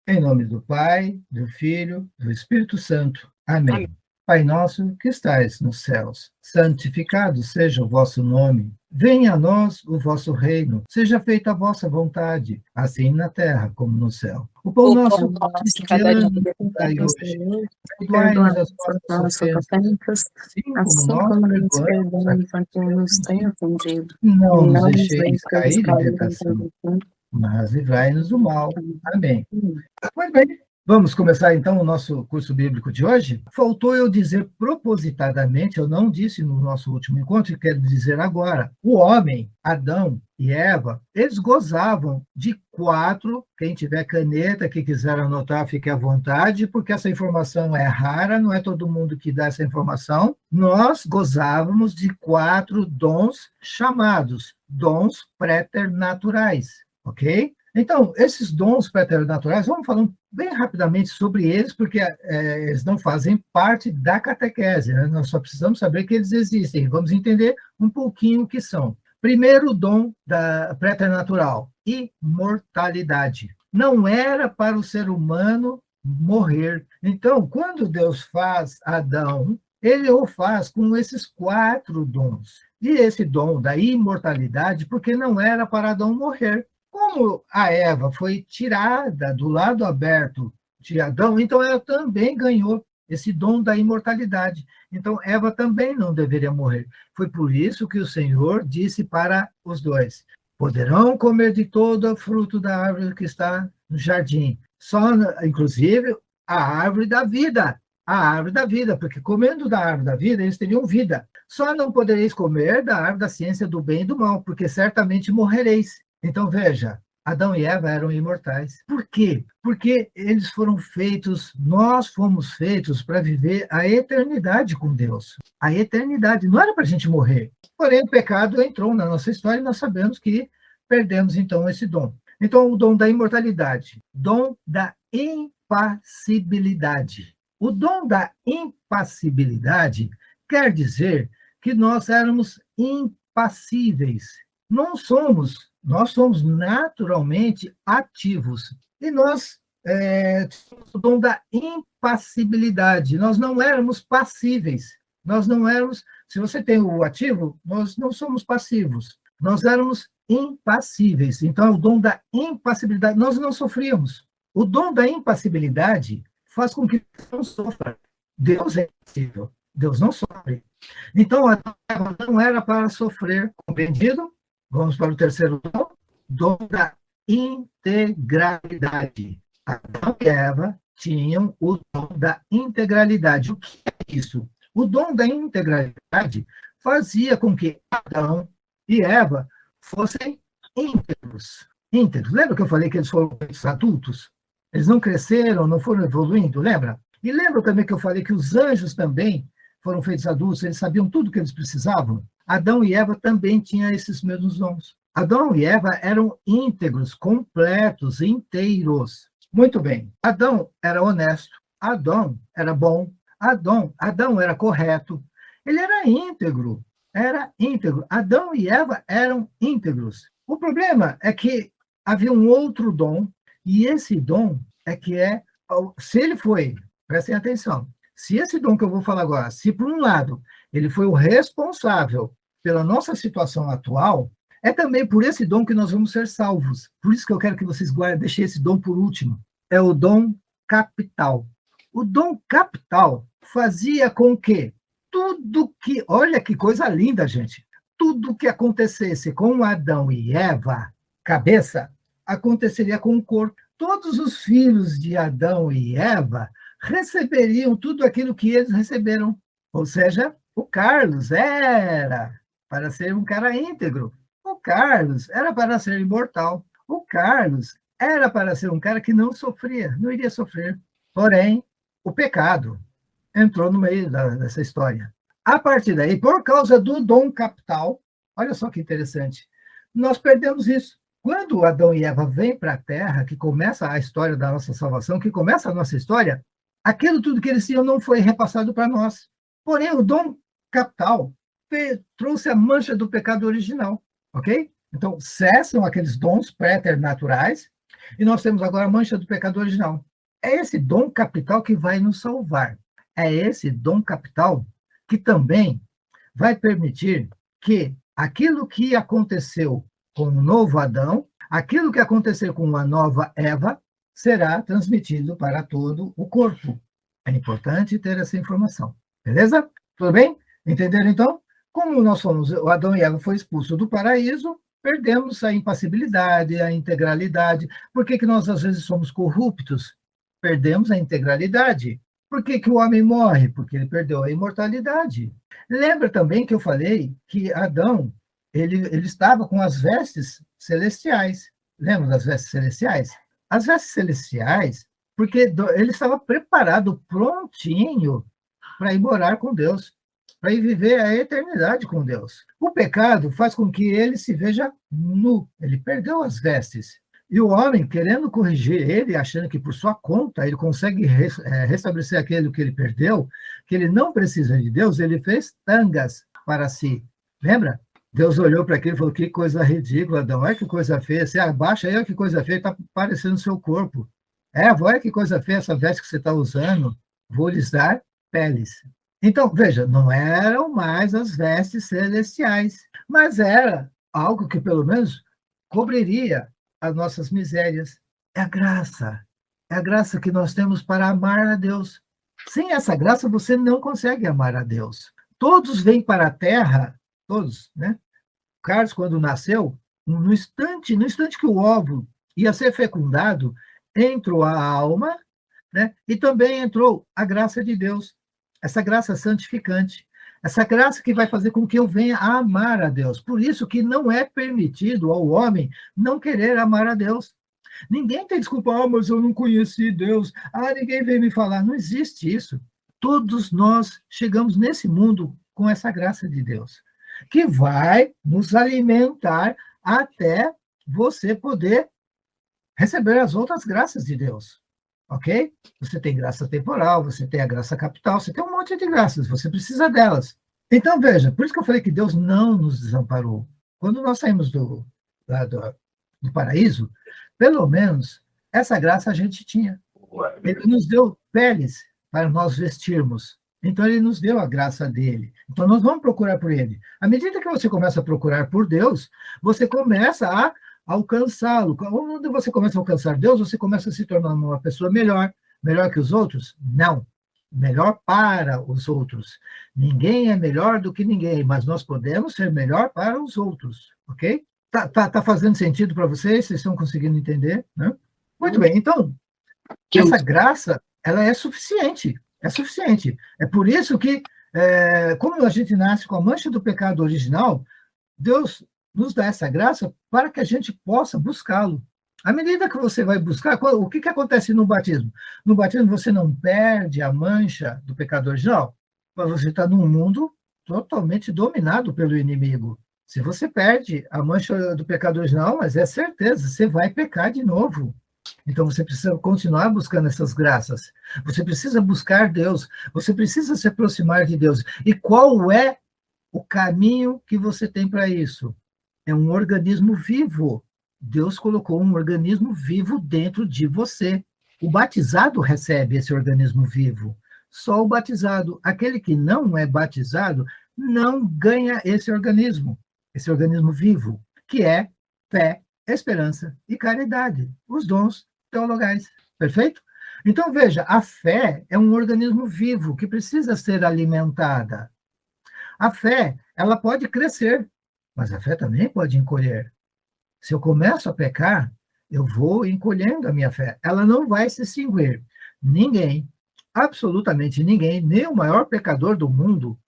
Em nome do Pai, do Filho, do Espírito Santo. Amém. Amém. Pai nosso que estais nos céus, santificado seja o vosso nome. Venha a nós o vosso reino. Seja feita a vossa vontade, assim na terra como no céu. O pão O nosso pão nosso de cada dia cotidiano nos dai nos hoje. dai, Perdoai-nos as perdoa-nos nossas as nossas ofensas, ofensas, assim como assim nós como nos perdoamos a perdoamos a quem quem nos nos ofende. tem ofendido. E Não nos não nos deixeis deixes cair em cair em tentação, tentação. mas livrai-nos do mal. Amém. Amém. Muito bem. Vamos começar então o nosso curso bíblico de hoje? Faltou eu dizer propositadamente, eu não disse no nosso último encontro, e quero dizer agora. O homem, Adão e Eva, eles gozavam de 4, quem tiver caneta, que quiser anotar, fique à vontade, porque essa informação é rara, não é todo mundo que dá essa informação. Nós gozávamos de 4 dons chamados dons preternaturais, ok? Então, esses dons preternaturais, vamos falar bem rapidamente sobre eles, porque eles não fazem parte da catequese, né? Nós só precisamos saber que eles existem. Vamos entender um pouquinho o que são. Primeiro dom da preternatural, imortalidade. Não era para o ser humano morrer. Então, quando Deus faz Adão, ele o faz com esses 4 dons. E esse dom da imortalidade, porque não era para Adão morrer. Como a Eva foi tirada do lado aberto de Adão, então ela também ganhou esse dom da imortalidade. Então Eva também não deveria morrer. Foi por isso que o Senhor disse para os dois: poderão comer de todo o fruto da árvore que está no jardim, só, inclusive, a árvore da vida. A árvore da vida, porque comendo da árvore da vida, eles teriam vida. Só não podereis comer da árvore da ciência do bem e do mal, porque certamente morrereis. Então, veja, Adão e Eva eram imortais. Por quê? Porque eles foram feitos, nós fomos feitos para viver a eternidade com Deus. A eternidade. Não era para a gente morrer. Porém, o pecado entrou na nossa história e nós sabemos que perdemos, então, esse dom. Então, o dom da imortalidade. Dom da impassibilidade. O dom da impassibilidade quer dizer que nós éramos impassíveis. Nós somos naturalmente ativos. E nós temos o dom da impassibilidade. Nós não éramos passíveis. Nós não éramos. Se você tem o ativo, nós não somos passivos. Nós éramos impassíveis. Então, o dom da impassibilidade, nós não sofríamos. O dom da impassibilidade faz com que não sofra. Deus é impassível. Deus não sofre. Então, a não era para sofrer, compreendido? Vamos para o terceiro dom, dom da integralidade. Adão e Eva tinham o dom da integralidade. O que é isso? O dom da integralidade fazia com que Adão e Eva fossem íntegros. Íntegros. Lembra que eu falei que eles foram adultos? Eles não cresceram, não foram evoluindo, lembra? E lembra também que eu falei que os anjos também foram feitos adultos, eles sabiam tudo o que eles precisavam? Adão e Eva também tinham esses mesmos dons. Adão e Eva eram íntegros, completos, inteiros. Muito bem. Adão era honesto, Adão era bom, Adão era correto, ele era íntegro, era íntegro. Adão e Eva eram íntegros. O problema é que havia um outro dom, e esse dom se ele foi, prestem atenção, se esse dom que eu vou falar agora, se por um lado ele foi o responsável pela nossa situação atual, é também por esse dom que nós vamos ser salvos. Por isso que eu quero que vocês guardem, deixem esse dom por último. É o dom capital. O dom capital fazia com que tudo que, olha que coisa linda, gente, tudo que acontecesse com Adão e Eva, cabeça, aconteceria com o corpo. Todos os filhos de Adão e Eva receberiam tudo aquilo que eles receberam. Ou seja, o Carlos era para ser um cara íntegro. O Carlos era para ser imortal. O Carlos era para ser um cara que não sofria, não iria sofrer. Porém, o pecado entrou no meio dessa história. A partir daí, por causa do dom capital, olha só que interessante, nós perdemos isso. Quando Adão e Eva vêm para a Terra, que começa a história da nossa salvação, que começa a nossa história, aquilo tudo que eles tinham não foi repassado para nós. Porém, o dom capital trouxe a mancha do pecado original, ok? Então, cessam aqueles dons préternaturais E nós temos agora a mancha do pecado original. É esse dom capital que vai nos salvar. É esse dom capital que também vai permitir que aquilo que aconteceu com o novo Adão, aquilo que aconteceu com a nova Eva, será transmitido para todo o corpo. É importante ter essa informação. Beleza? Tudo bem? Entenderam, então? Como nós fomos, o Adão e Eva foi expulso do paraíso, perdemos a impassibilidade, a integralidade. Por que nós, às vezes, somos corruptos? Perdemos a integralidade. Por que o homem morre? Porque ele perdeu a imortalidade. Lembra também que eu falei que Adão, ele estava com as vestes celestiais. Lembra das vestes celestiais? As vestes celestiais, porque ele estava preparado, prontinho, para ir morar com Deus, para ir viver a eternidade com Deus. O pecado faz com que ele se veja nu, ele perdeu as vestes. E o homem, querendo corrigir ele, achando que por sua conta ele consegue restabelecer aquilo que ele perdeu, que ele não precisa de Deus, ele fez tangas para si. Lembra? Deus olhou para aquilo e falou, que coisa ridícula, Adão, olha que coisa feia, você abaixa aí, olha que coisa feia, está parecendo o seu corpo. Olha que coisa feia essa veste que você está usando, vou lhes dar peles. Então, veja, não eram mais as vestes celestiais, mas era algo que pelo menos cobriria as nossas misérias. É a graça que nós temos para amar a Deus. Sem essa graça, você não consegue amar a Deus. Todos vêm para a Terra, todos, né? Carlos, quando nasceu, no instante que o óvulo ia ser fecundado, entrou a alma, né? E também entrou a graça de Deus, essa graça santificante, essa graça que vai fazer com que eu venha a amar a Deus. Por isso que não é permitido ao homem não querer amar a Deus. Ninguém tem desculpa, mas eu não conheci Deus. Ninguém veio me falar. Não existe isso. Todos nós chegamos nesse mundo com essa graça de Deus, que vai nos alimentar até você poder receber as outras graças de Deus. Ok? Você tem graça temporal, você tem a graça capital, você tem um monte de graças, você precisa delas. Então, veja, por isso que eu falei que Deus não nos desamparou. Quando nós saímos do paraíso, pelo menos essa graça a gente tinha. Ele nos deu peles para nós vestirmos. Então, ele nos deu a graça dele. Então, nós vamos procurar por ele. À medida que você começa a procurar por Deus, você começa a alcançá-lo. Quando você começa a alcançar Deus, você começa a se tornar uma pessoa melhor. Melhor que os outros? Não. Melhor para os outros. Ninguém é melhor do que ninguém, mas nós podemos ser melhor para os outros. Ok? Tá fazendo sentido para vocês? Vocês estão conseguindo entender? Né? Muito bem. Então, essa graça, ela é suficiente. É suficiente. É por isso que, como a gente nasce com a mancha do pecado original, Deus nos dá essa graça para que a gente possa buscá-lo. À medida que você vai buscar, o que acontece no batismo? No batismo, você não perde a mancha do pecado original, mas você está num mundo totalmente dominado pelo inimigo. Se você perde a mancha do pecado original, mas é certeza, você vai pecar de novo. Então, você precisa continuar buscando essas graças. Você precisa buscar Deus. Você precisa se aproximar de Deus. E qual é o caminho que você tem para isso? É um organismo vivo. Deus colocou um organismo vivo dentro de você. O batizado recebe esse organismo vivo. Só o batizado. Aquele que não é batizado não ganha esse organismo vivo, que é fé, esperança e caridade, os dons teologais. Perfeito? Então, veja, a fé é um organismo vivo que precisa ser alimentada. A fé, ela pode crescer, mas a fé também pode encolher. Se eu começo a pecar, eu vou encolhendo a minha fé. Ela não vai se extinguir. Ninguém, absolutamente ninguém, nem o maior pecador do mundo,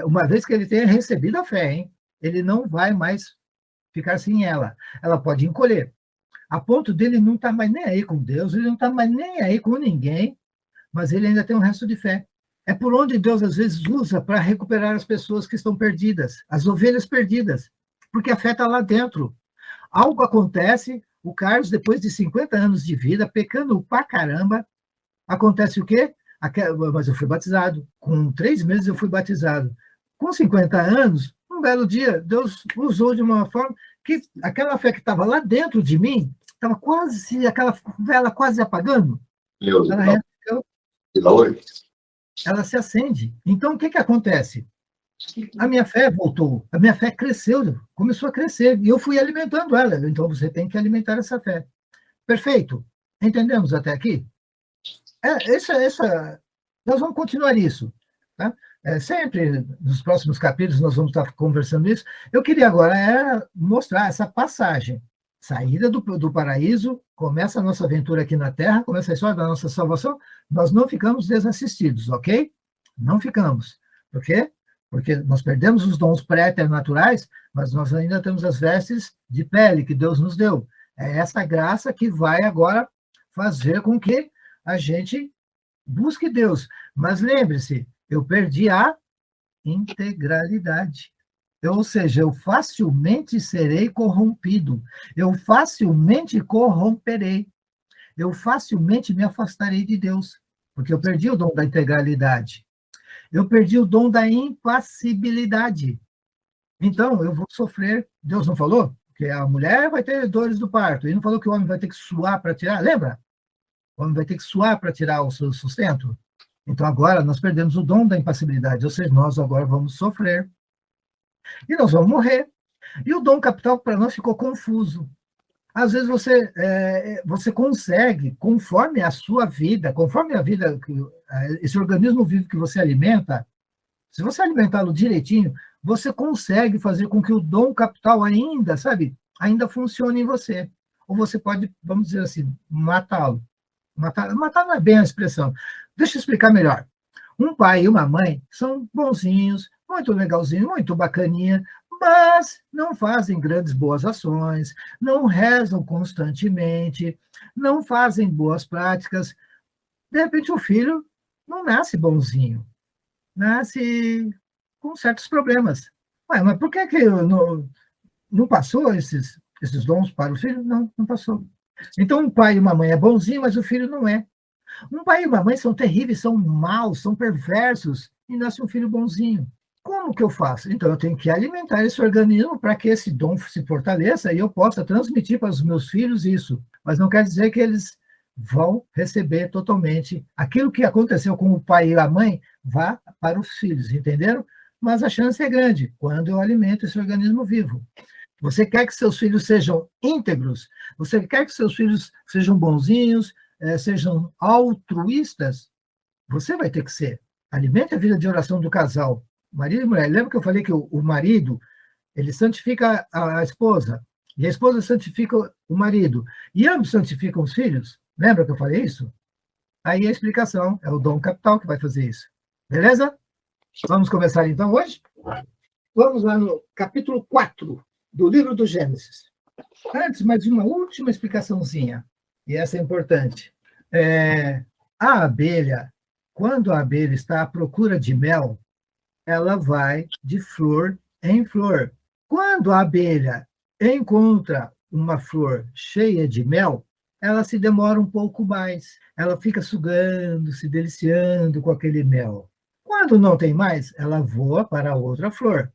uma vez que ele tenha recebido a fé, hein, ele não vai mais ficar sem ela. Ela pode encolher. A ponto dele não estar mais nem aí com Deus, ele não está mais nem aí com ninguém, mas ele ainda tem um resto de fé. É por onde Deus, às vezes, usa para recuperar as pessoas que estão perdidas, as ovelhas perdidas, porque a fé está lá dentro. Algo acontece, o Carlos, depois de 50 anos de vida, pecando pra caramba, acontece o quê? Mas eu fui batizado. Com 3 meses eu fui batizado. Com 50 anos, um belo dia, Deus usou de uma forma que aquela fé que estava lá dentro de mim estava quase, aquela vela quase apagando, ela se acende. Então, o que acontece? A minha fé voltou, a minha fé cresceu, começou a crescer, e eu fui alimentando ela. Então, você tem que alimentar essa fé. Perfeito? Entendemos até aqui? Nós vamos continuar isso. Tá? Sempre, nos próximos capítulos, nós vamos estar conversando isso. Eu queria agora mostrar essa passagem. Saída do paraíso, começa a nossa aventura aqui na Terra, começa a história da nossa salvação. Nós não ficamos desassistidos, ok? Não ficamos. Por quê? Porque nós perdemos os dons pré-eternaturais, mas nós ainda temos as vestes de pele que Deus nos deu. É essa graça que vai agora fazer com que a gente busque Deus. Mas lembre-se, eu perdi a integralidade. Ou seja, eu facilmente serei corrompido. Eu facilmente corromperei. Eu facilmente me afastarei de Deus, porque eu perdi o dom da integralidade. Eu perdi o dom da impassibilidade. Então, eu vou sofrer. Deus não falou que a mulher vai ter dores do parto. Ele não falou que o homem vai ter que suar para tirar. Lembra? O homem vai ter que suar para tirar o seu sustento. Então, agora, nós perdemos o dom da impassibilidade. Ou seja, nós agora vamos sofrer. E nós vamos morrer. E o dom capital, para nós, ficou confuso. Às vezes, você consegue, conforme a sua vida, conforme a vida, esse organismo vivo que você alimenta, se você alimentá-lo direitinho, você consegue fazer com que o dom capital ainda funcione em você. Ou você pode, vamos dizer assim, matá-lo. Matar não é bem a expressão. Deixa eu explicar melhor. Um pai e uma mãe são bonzinhos, muito legalzinho, muito bacaninha, mas não fazem grandes boas ações, não rezam constantemente, não fazem boas práticas. De repente, o filho não nasce bonzinho, nasce com certos problemas. Ué, mas por que não passou esses dons para o filho? Não passou. Então, um pai e uma mãe é bonzinho, mas o filho não é. Um pai e uma mãe são terríveis, são maus, são perversos, e nasce um filho bonzinho. Como que eu faço? Então, eu tenho que alimentar esse organismo para que esse dom se fortaleça e eu possa transmitir para os meus filhos isso. Mas não quer dizer que eles vão receber totalmente aquilo que aconteceu com o pai e a mãe, vá para os filhos, entenderam? Mas a chance é grande quando eu alimento esse organismo vivo. Você quer que seus filhos sejam íntegros? Você quer que seus filhos sejam bonzinhos, sejam altruístas? Você vai ter que ser. Alimente a vida de oração do casal. Marido e mulher. Lembra que eu falei que o marido, ele santifica a esposa, e a esposa santifica o marido, e ambos santificam os filhos? Lembra que eu falei isso? Aí a explicação, é o dom capital que vai fazer isso. Beleza? Vamos começar então hoje? Vamos lá no capítulo 4 do livro do Gênesis. Antes, mais uma última explicaçãozinha, e essa é importante. A abelha, quando a abelha está à procura de mel, ela vai de flor em flor. Quando a abelha encontra uma flor cheia de mel, ela se demora um pouco mais. Ela fica sugando, se deliciando com aquele mel. Quando não tem mais, ela voa para outra flor.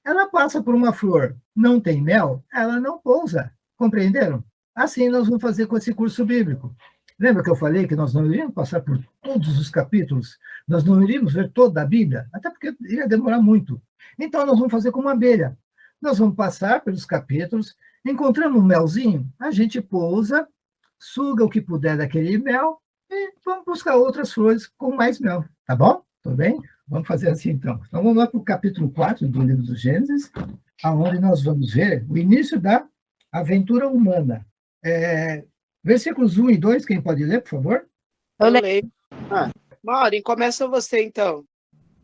Ela passa por uma flor, não tem mel, ela não pousa. Compreenderam? Assim nós vamos fazer com esse curso bíblico. Lembra que eu falei que nós não iríamos passar por todos os capítulos? Nós não iríamos ver toda a Bíblia? Até porque ia demorar muito. Então, nós vamos fazer como uma abelha. Nós vamos passar pelos capítulos, encontrando um melzinho, a gente pousa, suga o que puder daquele mel e vamos buscar outras flores com mais mel. Tá bom? Tudo bem? Vamos fazer assim, então. Então, vamos lá para o capítulo 4 do livro do Gênesis, onde nós vamos ver o início da aventura humana. Versículos 1 e 2, quem pode ler, por favor? Eu leio. Maureen, começa você, então.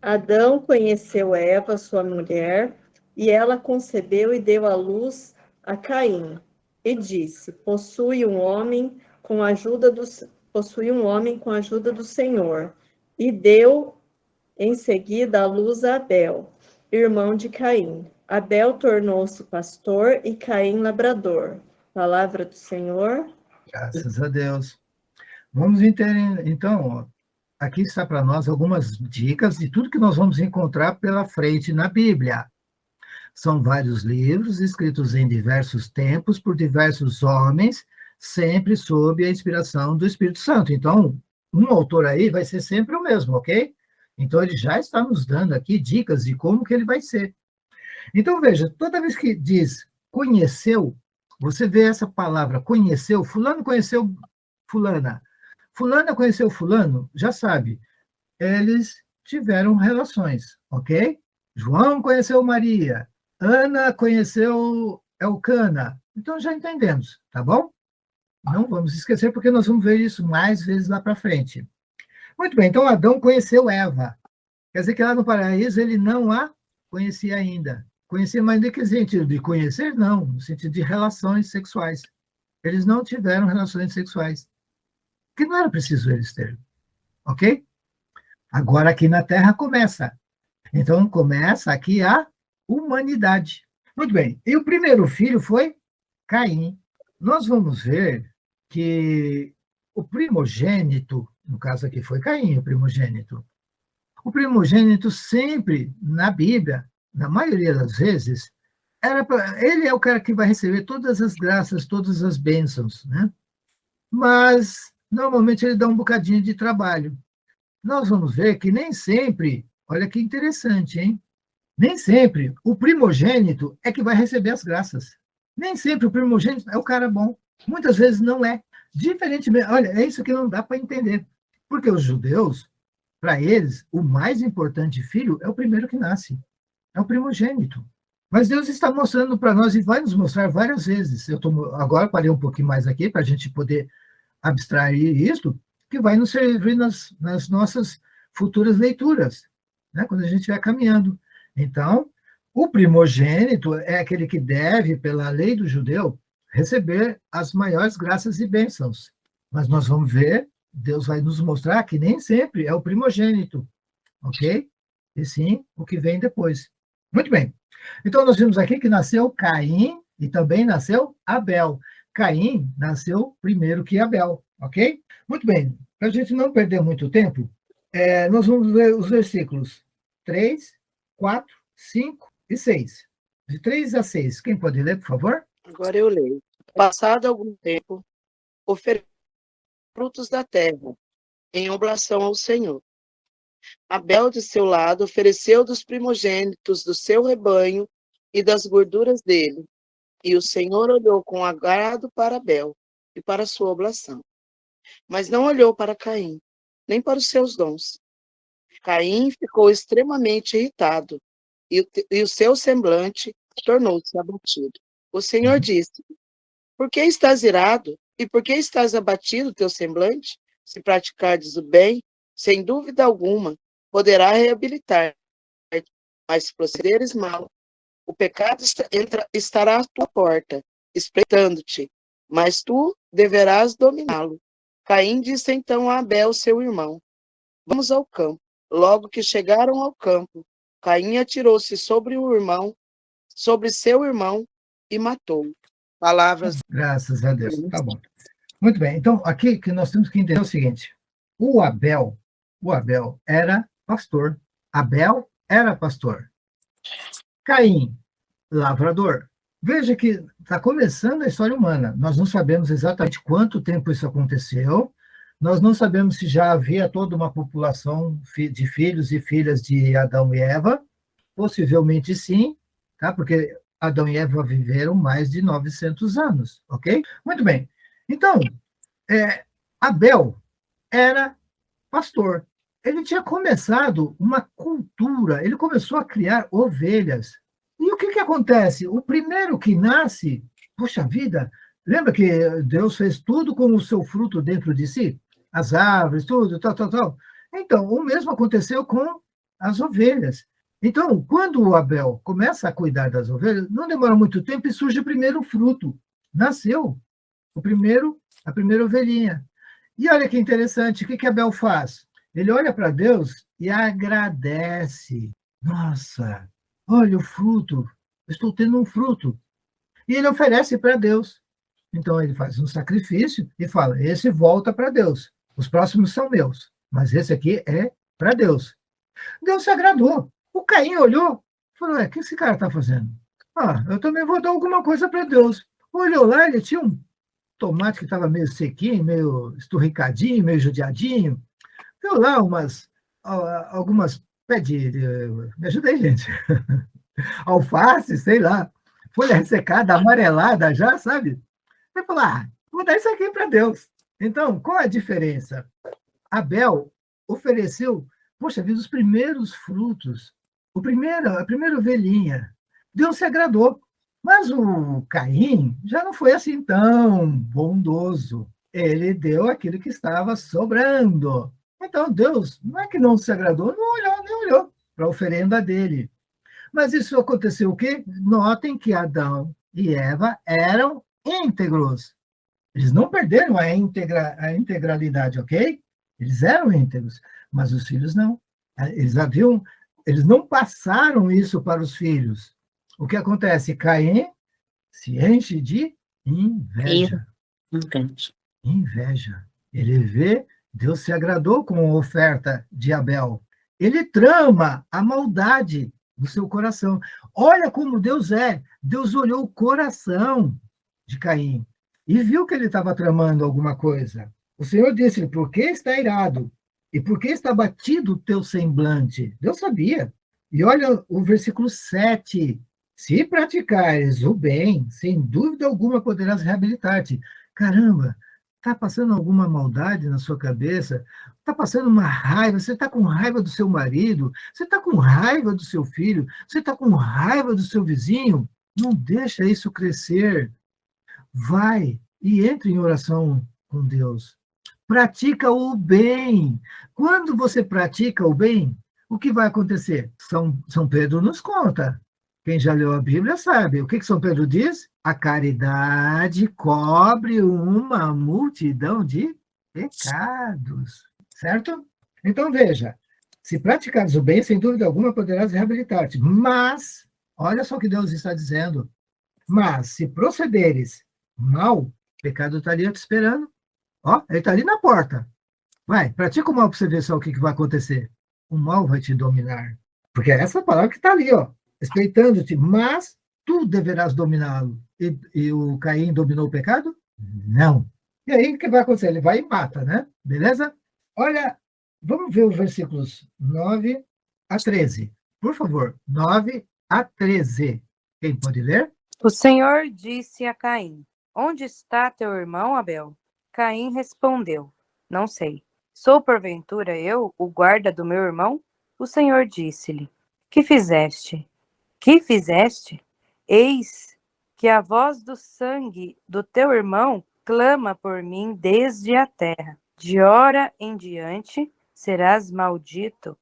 Adão conheceu Eva, sua mulher, e ela concebeu e deu à luz a Caim. E disse, possui um homem com a ajuda do Senhor. E deu em seguida à luz a Abel, irmão de Caim. Abel tornou-se pastor e Caim labrador. Palavra do Senhor. Graças a Deus. Vamos entender, então, aqui está para nós algumas dicas de tudo que nós vamos encontrar pela frente na Bíblia. São vários livros escritos em diversos tempos por diversos homens, sempre sob a inspiração do Espírito Santo. Então, um autor aí vai ser sempre o mesmo, ok? Então, ele já está nos dando aqui dicas de como que ele vai ser. Então, veja, toda vez que diz conheceu, você vê essa palavra conheceu, fulano conheceu fulana, fulana conheceu fulano, já sabe, eles tiveram relações, ok? João conheceu Maria, Ana conheceu Elcana, então já entendemos, tá bom? Não vamos esquecer, porque nós vamos ver isso mais vezes lá para frente. Muito bem, então Adão conheceu Eva. Quer dizer que lá no paraíso ele não a conhecia ainda. Conhecia, mas em que sentido? De conhecer? Não, no sentido de relações sexuais. Eles não tiveram relações sexuais, que não era preciso eles terem, ok? Agora aqui na Terra começa. Então começa aqui a humanidade. Muito bem, e o primeiro filho foi Caim. Nós vamos ver que o primogênito, no caso aqui foi Caim, o primogênito sempre, na Bíblia, na maioria das vezes, ele é o cara que vai receber todas as graças, todas as bênçãos, né? Mas, normalmente, ele dá um bocadinho de trabalho. Nós vamos ver que nem sempre, olha que interessante, hein? Nem sempre o primogênito é que vai receber as graças. Nem sempre o primogênito é o cara bom. Muitas vezes não é. Diferentemente, olha, é isso que não dá para entender. Porque os judeus, para eles, o mais importante filho é o primeiro que nasce, é o primogênito. Mas Deus está mostrando para nós e vai nos mostrar várias vezes. Agora parei um pouquinho mais aqui para a gente poder abstrair isso, que vai nos servir nas nossas futuras leituras, né? Quando a gente vai caminhando. Então, o primogênito é aquele que deve, pela lei do judeu, receber as maiores graças e bênçãos. Mas nós vamos ver, Deus vai nos mostrar que nem sempre é o primogênito, ok? E sim o que vem depois. Muito bem. Então, nós vimos aqui que nasceu Caim e também nasceu Abel. Caim nasceu primeiro que Abel, ok? Muito bem. Para a gente não perder muito tempo, nós vamos ver os versículos 3, 4, 5 e 6. De 3 a 6. Quem pode ler, por favor? Agora eu leio. Passado algum tempo, ofereceu frutos da terra, em oblação ao Senhor. Abel, de seu lado, ofereceu dos primogênitos do seu rebanho e das gorduras dele. E o Senhor olhou com agrado para Abel e para sua oblação. Mas não olhou para Caim, nem para os seus dons. Caim ficou extremamente irritado, e o seu semblante tornou-se abatido. O Senhor disse: Por que estás irado? E por que estás abatido teu semblante? Se praticares o bem, sem dúvida alguma, poderá reabilitar. Mas se procederes mal, o pecado estará à tua porta, espreitando-te, mas tu deverás dominá-lo. Caim disse então a Abel, seu irmão: Vamos ao campo. Logo que chegaram ao campo, Caim atirou-se sobre seu irmão, e matou-o. Palavras. Graças a Deus. Tá bom. Muito bem. Então, aqui que nós temos que entender o seguinte: o Abel era pastor. Abel era pastor. Caim, lavrador. Veja que está começando a história humana. Nós não sabemos exatamente quanto tempo isso aconteceu. Nós não sabemos se já havia toda uma população de filhos e filhas de Adão e Eva. Possivelmente sim, tá? Porque Adão e Eva viveram mais de 900 anos, ok? Muito bem. Então, Abel era pastor. Ele tinha começado uma cultura, ele começou a criar ovelhas. E o que acontece? O primeiro que nasce, poxa vida, lembra que Deus fez tudo com o seu fruto dentro de si? As árvores, tudo, tal, tal, tal. Então, o mesmo aconteceu com as ovelhas. Então, quando o Abel começa a cuidar das ovelhas, não demora muito tempo e surge o primeiro fruto. Nasceu a primeira ovelhinha. E olha que interessante, o que Abel faz? Ele olha para Deus e agradece. Nossa, olha o fruto, estou tendo um fruto. E ele oferece para Deus. Então ele faz um sacrifício e fala: esse volta para Deus. Os próximos são meus, mas esse aqui é para Deus. Deus se agradou. O Caim olhou e falou: o que esse cara está fazendo? Eu também vou dar alguma coisa para Deus. Olhou lá, ele tinha tomate que estava meio sequinho, meio esturricadinho, meio judiadinho. Deu lá algumas pé me ajuda aí, gente. Alface, sei lá, folha ressecada, amarelada já, sabe? Vai falar, vou dar isso aqui para Deus. Então, qual é a diferença? Abel ofereceu, poxa vida, os primeiros frutos, a primeira ovelhinha. Deus se agradou. Mas o Caim já não foi assim tão bondoso. Ele deu aquilo que estava sobrando. Então, Deus não é que não se agradou, não olhou, nem olhou para a oferenda dele. Mas isso aconteceu o quê? Notem que Adão e Eva eram íntegros. Eles não perderam a integralidade, ok? Eles eram íntegros, mas os filhos não. Eles não passaram isso para os filhos. O que acontece? Caim se enche de inveja. Inveja. Ele vê, Deus se agradou com a oferta de Abel. Ele trama a maldade do seu coração. Olha como Deus é. Deus olhou o coração de Caim e viu que ele estava tramando alguma coisa. O Senhor disse-lhe, por que está irado? E por que está batido o teu semblante? Deus sabia. E olha o versículo 7. Se praticares o bem, sem dúvida alguma poderás reabilitar-te. Caramba, está passando alguma maldade na sua cabeça? Está passando uma raiva? Você está com raiva do seu marido? Você está com raiva do seu filho? Você está com raiva do seu vizinho? Não deixa isso crescer. Vai e entre em oração com Deus. Pratica o bem. Quando você pratica o bem, o que vai acontecer? São Pedro nos conta. Quem já leu a Bíblia sabe. O que São Pedro diz? A caridade cobre uma multidão de pecados. Certo? Então, veja. Se praticares o bem, sem dúvida alguma, poderás reabilitar-te. Mas, olha só o que Deus está dizendo. Mas, se procederes mal, o pecado está ali te esperando. Ó, ele está ali na porta. Vai, pratica o mal para você ver só o que vai acontecer. O mal vai te dominar. Porque é essa palavra que está ali, ó, respeitando-te, mas tu deverás dominá-lo. E o Caim dominou o pecado? Não. E aí, o que vai acontecer? Ele vai e mata, né? Beleza? Olha, vamos ver os versículos 9 a 13. Por favor, 9 a 13. Quem pode ler? O Senhor disse a Caim, onde está teu irmão Abel? Caim respondeu, não sei. Sou porventura eu, o guarda do meu irmão? O Senhor disse-lhe, que fizeste? Que fizeste? Eis que a voz do sangue do teu irmão clama por mim desde a terra. De hora em diante serás maldito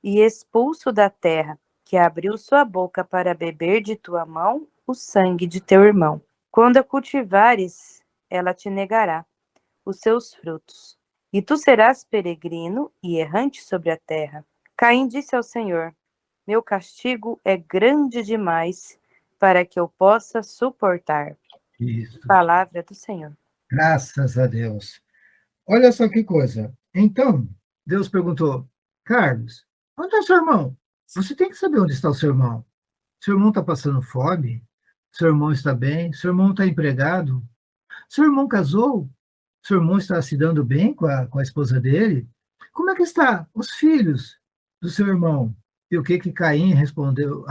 e expulso da terra, que abriu sua boca para beber de tua mão o sangue de teu irmão. Quando a cultivares, ela te negará os seus frutos, e tu serás peregrino e errante sobre a terra. Caim disse ao Senhor, meu castigo é grande demais para que eu possa suportar. Isso. Palavra do Senhor. Graças a Deus. Olha só que coisa. Então, Deus perguntou, Carlos, onde é o seu irmão? Você tem que saber onde está o seu irmão. Seu irmão está passando fome? Seu irmão está bem? Seu irmão está empregado? Seu irmão casou? Seu irmão está se dando bem com a esposa dele? Como é que está os filhos do seu irmão? E o que Caim respondeu?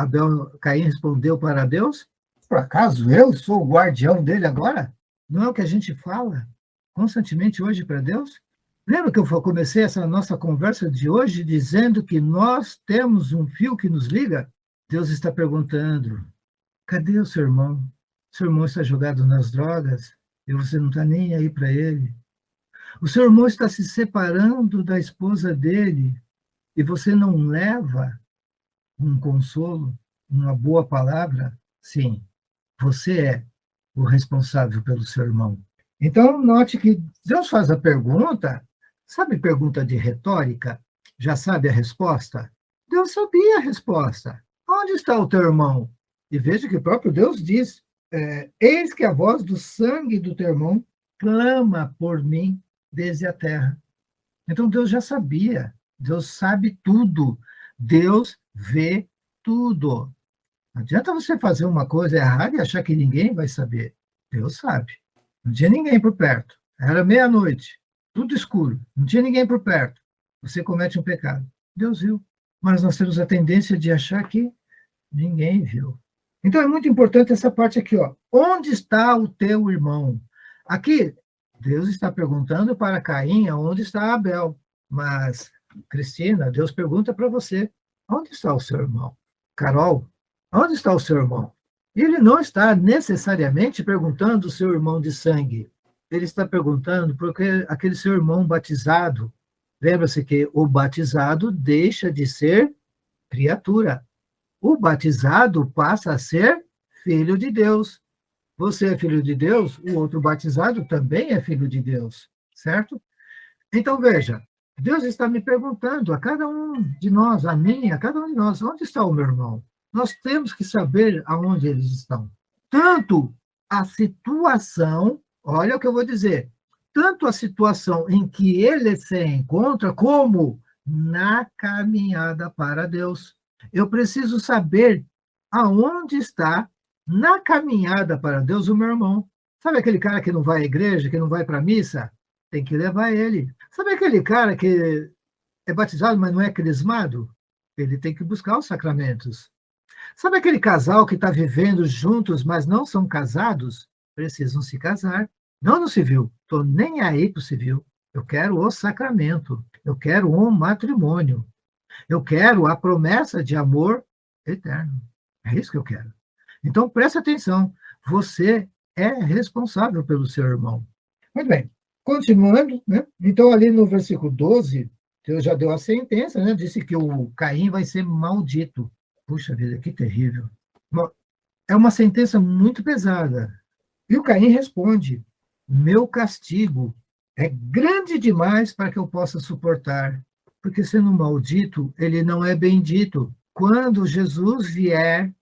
Caim respondeu para Deus? Por acaso eu sou o guardião dele agora? Não é o que a gente fala constantemente hoje para Deus? Lembra que eu comecei essa nossa conversa de hoje dizendo que nós temos um fio que nos liga? Deus está perguntando, cadê o seu irmão? Seu irmão está jogado nas drogas e você não está nem aí para ele. O seu irmão está se separando da esposa dele e você não leva um consolo, uma boa palavra? Sim, você é o responsável pelo seu irmão. Então, note que Deus faz a pergunta, sabe pergunta de retórica? Já sabe a resposta? Deus sabia a resposta. Onde está o teu irmão? E veja que o próprio Deus diz, eis que a voz do sangue do teu irmão clama por mim desde a terra. Então, Deus já sabia. Deus sabe tudo. Deus vê tudo. Não adianta você fazer uma coisa errada e achar que ninguém vai saber. Deus sabe. Não tinha ninguém por perto. Era meia-noite, tudo escuro, não tinha ninguém por perto. Você comete um pecado. Deus viu. Mas nós temos a tendência de achar que ninguém viu. Então é muito importante essa parte aqui, ó. Onde está o teu irmão? Aqui, Deus está perguntando para Caim onde está Abel. Mas, Cristina, Deus pergunta para você: onde está o seu irmão? Carol, onde está o seu irmão? Ele não está necessariamente perguntando o seu irmão de sangue. Ele está perguntando porque aquele seu irmão batizado. Lembra-se que o batizado deixa de ser criatura. O batizado passa a ser filho de Deus. Você é filho de Deus, o outro batizado também é filho de Deus, certo? Então, veja, Deus está me perguntando a cada um de nós, a mim, a cada um de nós, onde está o meu irmão? Nós temos que saber aonde eles estão. Tanto a situação, olha o que eu vou dizer, tanto a situação em que ele se encontra, como na caminhada para Deus. Eu preciso saber aonde está, na caminhada para Deus, o meu irmão. Sabe aquele cara que não vai à igreja, que não vai para a missa? Tem que levar ele. Sabe aquele cara que é batizado, mas não é crismado? Ele tem que buscar os sacramentos. Sabe aquele casal que está vivendo juntos, mas não são casados? Precisam se casar. Não no civil. Estou nem aí para o civil. Eu quero o sacramento. Eu quero um matrimônio. Eu quero a promessa de amor eterno. É isso que eu quero. Então, preste atenção. Você é responsável pelo seu irmão. Muito bem. Continuando, né? Então, ali no versículo 12, Deus já deu a sentença, né? Disse que o Caim vai ser maldito. Puxa vida, que terrível. É uma sentença muito pesada. E o Caim responde: meu castigo é grande demais para que eu possa suportar. Porque sendo maldito, ele não é bendito. Quando Jesus vier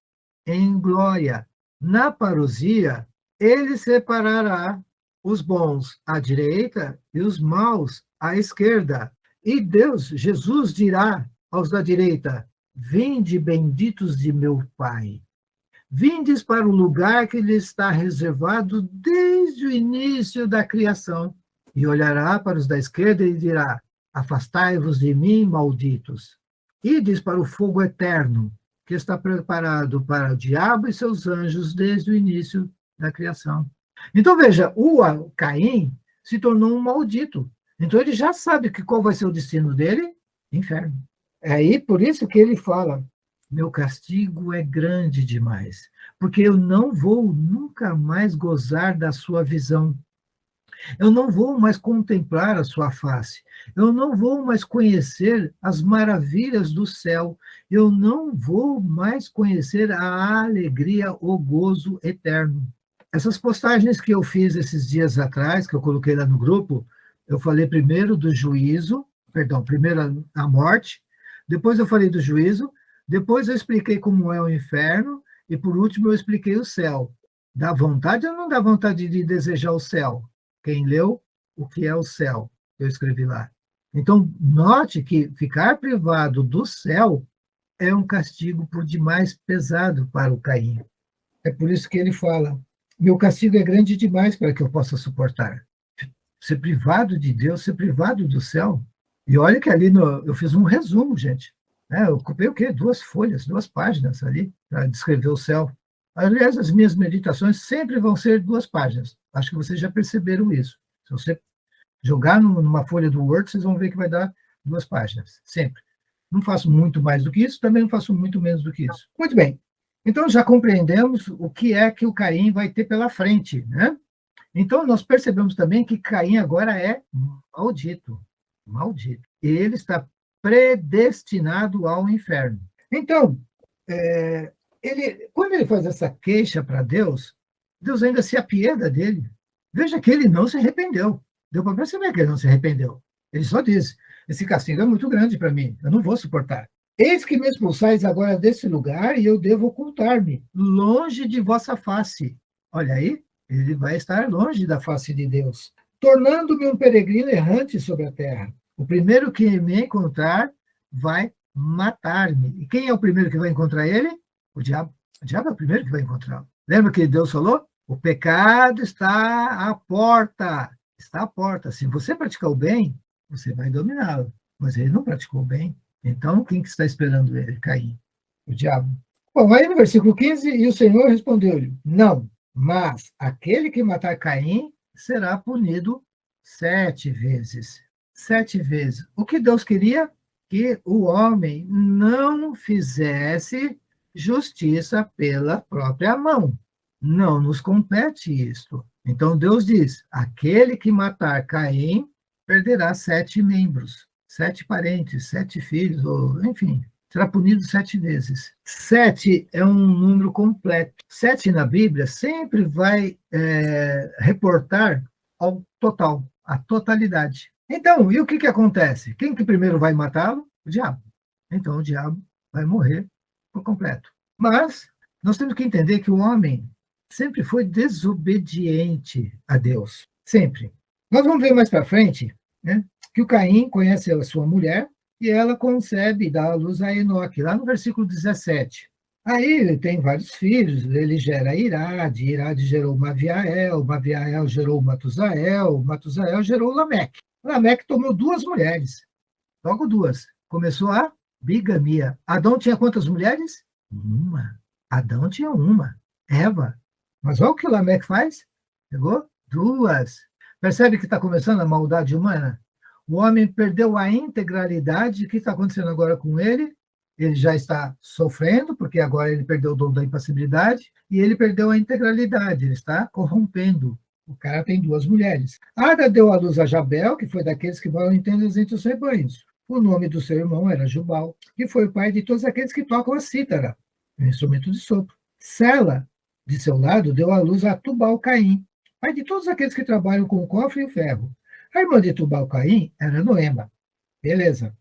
em glória, na parousia, ele separará os bons à direita e os maus à esquerda. E Deus, Jesus, dirá aos da direita: vinde, benditos de meu Pai. Vindes para o lugar que lhe está reservado desde o início da criação. E olhará para os da esquerda e dirá: afastai-vos de mim, malditos. Ides para o fogo eterno, que está preparado para o diabo e seus anjos desde o início da criação. Então, veja, o Caim se tornou um maldito. Então, ele já sabe qual vai ser o destino dele? Inferno. É aí por isso que ele fala: meu castigo é grande demais, porque eu não vou nunca mais gozar da sua visão. Eu não vou mais contemplar a sua face. Eu não vou mais conhecer as maravilhas do céu. Eu não vou mais conhecer a alegria, o gozo eterno. Essas postagens que eu fiz esses dias atrás, que eu coloquei lá no grupo, eu falei primeiro do juízo, primeiro a morte, depois eu falei do juízo, depois eu expliquei como é o inferno, e por último eu expliquei o céu. Dá vontade ou não dá vontade de desejar o céu? Quem leu o que é o céu, eu escrevi lá. Então, note que ficar privado do céu é um castigo por demais pesado para o Caim. É por isso que ele fala: meu castigo é grande demais para que eu possa suportar. Ser privado de Deus, ser privado do céu. E olha que ali eu fiz um resumo, gente. Eu ocupei o quê? 2 folhas, 2 páginas ali, para descrever o céu. Aliás, as minhas meditações sempre vão ser 2 páginas. Acho que vocês já perceberam isso. Se você jogar numa folha do Word, vocês vão ver que vai dar 2 páginas, sempre. Não faço muito mais do que isso, também não faço muito menos do que isso. Muito bem. Então, já compreendemos o que é que o Caim vai ter pela frente, né? Então, nós percebemos também que Caim agora é maldito. Maldito. Ele está predestinado ao inferno. Então, quando ele faz essa queixa para Deus, Deus ainda se apieda dele. Veja que ele não se arrependeu. Deu para perceber que ele não se arrependeu. Ele só diz: esse castigo é muito grande para mim, eu não vou suportar. Eis que me expulsais agora desse lugar, e eu devo ocultar-me, longe de vossa face. Olha aí, ele vai estar longe da face de Deus, tornando-me um peregrino errante sobre a terra. O primeiro que me encontrar vai matar-me. E quem é o primeiro que vai encontrar ele? O diabo. O diabo é o primeiro que vai encontrá-lo. Lembra que Deus falou? O pecado está à porta. Está à porta. Se você praticar o bem, você vai dominá-lo. Mas ele não praticou o bem. Então, quem que está esperando ele? Caim. O diabo. Bom, aí no versículo 15, e o Senhor respondeu-lhe, não, mas aquele que matar Caim será punido 7 vezes. 7 vezes. O que Deus queria? Que o homem não fizesse justiça pela própria mão. Não nos compete isto. Então Deus diz, aquele que matar Caim perderá 7 membros, 7 parentes, 7 filhos, ou enfim, será punido 7 vezes. 7 é um número completo. 7 na Bíblia sempre vai reportar ao total, à totalidade. Então, e o que acontece? Quem que primeiro vai matá-lo? O diabo. Então, o diabo vai morrer por completo. Mas nós temos que entender que o homem sempre foi desobediente a Deus. Sempre. Nós vamos ver mais para frente, né, que o Caim conhece a sua mulher, e ela concebe e dá à luz a Enoque, lá no versículo 17. Aí ele tem vários filhos, ele gera Irade, Irade gerou Maviael, Maviael gerou Matusael, Matusael gerou Lameque. Lameque tomou 2 mulheres, logo 2. Começou a bigamia. Adão tinha quantas mulheres? 1. Adão tinha 1, Eva. Mas olha o que o Lameque faz, pegou 2. Percebe que está começando a maldade humana? O homem perdeu a integralidade. O que está acontecendo agora com ele? Ele já está sofrendo, porque agora ele perdeu o dom da impassibilidade, e ele perdeu a integralidade, ele está corrompendo. O cara tem 2 mulheres. Ada deu à luz a Jabel, que foi daqueles que moram em tendas entre os rebanhos. O nome do seu irmão era Jubal, que foi o pai de todos aqueles que tocam a cítara, um instrumento de sopro. Sela, de seu lado, deu à luz a Tubal-Caim, pai de todos aqueles que trabalham com o cofre e o ferro. A irmã de Tubal-Caim era Noema. Beleza.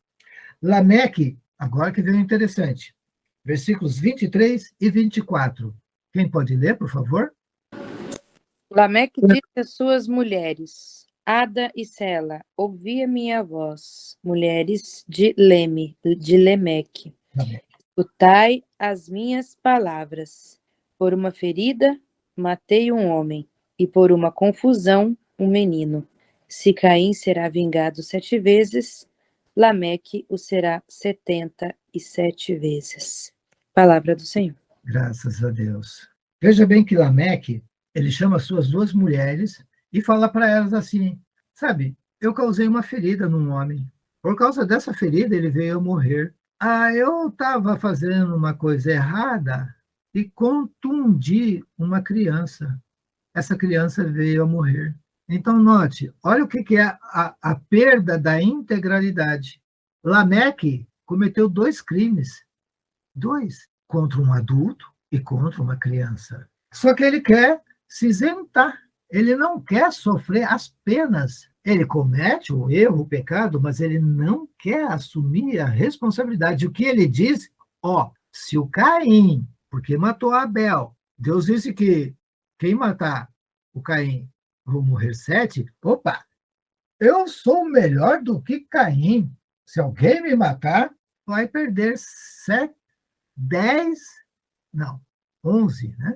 Lameque, agora que vem o interessante. Versículos 23 e 24. Quem pode ler, por favor? Lameque disse às suas mulheres, Ada e Sela, ouvi a minha voz, mulheres de Lemeque. Escutai as minhas palavras. Por uma ferida, matei um homem, e por uma confusão, um menino. Se Caim será vingado 7 vezes, Lameque o será 77 vezes. Palavra do Senhor. Graças a Deus. Veja bem que Lameque, ele chama as suas 2 mulheres e fala para elas assim, sabe, eu causei uma ferida num homem. Por causa dessa ferida, ele veio a morrer. Eu estava fazendo uma coisa errada e contundi uma criança. Essa criança veio a morrer. Então, note, olha o que é a perda da integralidade. Lameque cometeu 2 crimes. 2, contra um adulto e contra uma criança. Só que ele quer se isentar. Ele não quer sofrer as penas. Ele comete o erro, o pecado, mas ele não quer assumir a responsabilidade. O que ele diz, se o Caim, porque matou Abel, Deus disse que quem matar o Caim vão morrer 7, eu sou melhor do que Caim. Se alguém me matar, vai perder 11, né?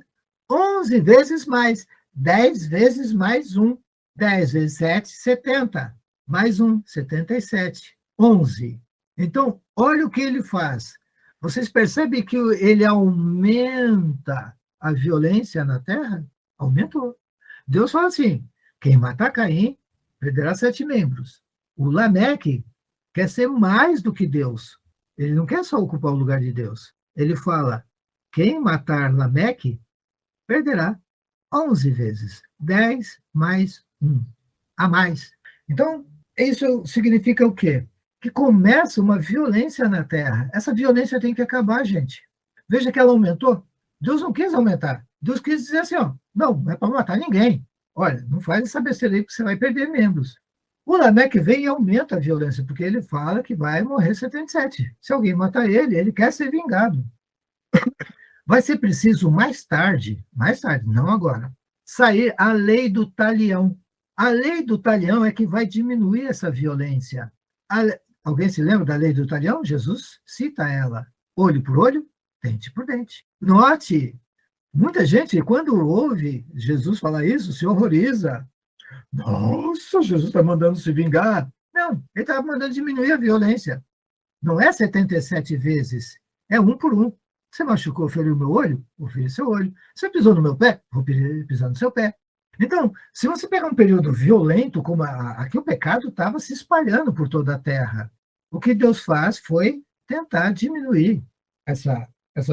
11 vezes mais, 10 vezes mais 1, 10 vezes 7, 70, mais 1, 77, 11. Então, olha o que ele faz. Vocês percebem que ele aumenta a violência na Terra? Aumentou. Deus fala assim, quem matar Caim perderá 7 membros. O Lameque quer ser mais do que Deus. Ele não quer só ocupar o lugar de Deus. Ele fala, quem matar Lameque perderá 11 vezes. 10 mais 1. A mais. Então, isso significa o quê? Que começa uma violência na Terra. Essa violência tem que acabar, gente. Veja que ela aumentou. Deus não quis aumentar. Deus quis dizer assim, não é para matar ninguém. Olha, não faz essa besteira aí, porque você vai perder membros. O Lameque vem e aumenta a violência, porque ele fala que vai morrer 77. Se alguém matar ele, ele quer ser vingado. Vai ser preciso mais tarde, não agora, sair a lei do talião. A lei do talião é que vai diminuir essa violência. Alguém se lembra da lei do talião? Jesus cita ela. Olho por olho, dente por dente. Note Muita gente, quando ouve Jesus falar isso, se horroriza. Nossa, Jesus está mandando se vingar. Não, ele estava mandando diminuir a violência. Não é 77 vezes, é um por um. Você machucou, feriu o meu olho? Vou ferir seu olho. Você pisou no meu pé? Vou pisar no seu pé. Então, se você pegar um período violento, como aqui o pecado estava se espalhando por toda a terra, o que Deus faz foi tentar diminuir essa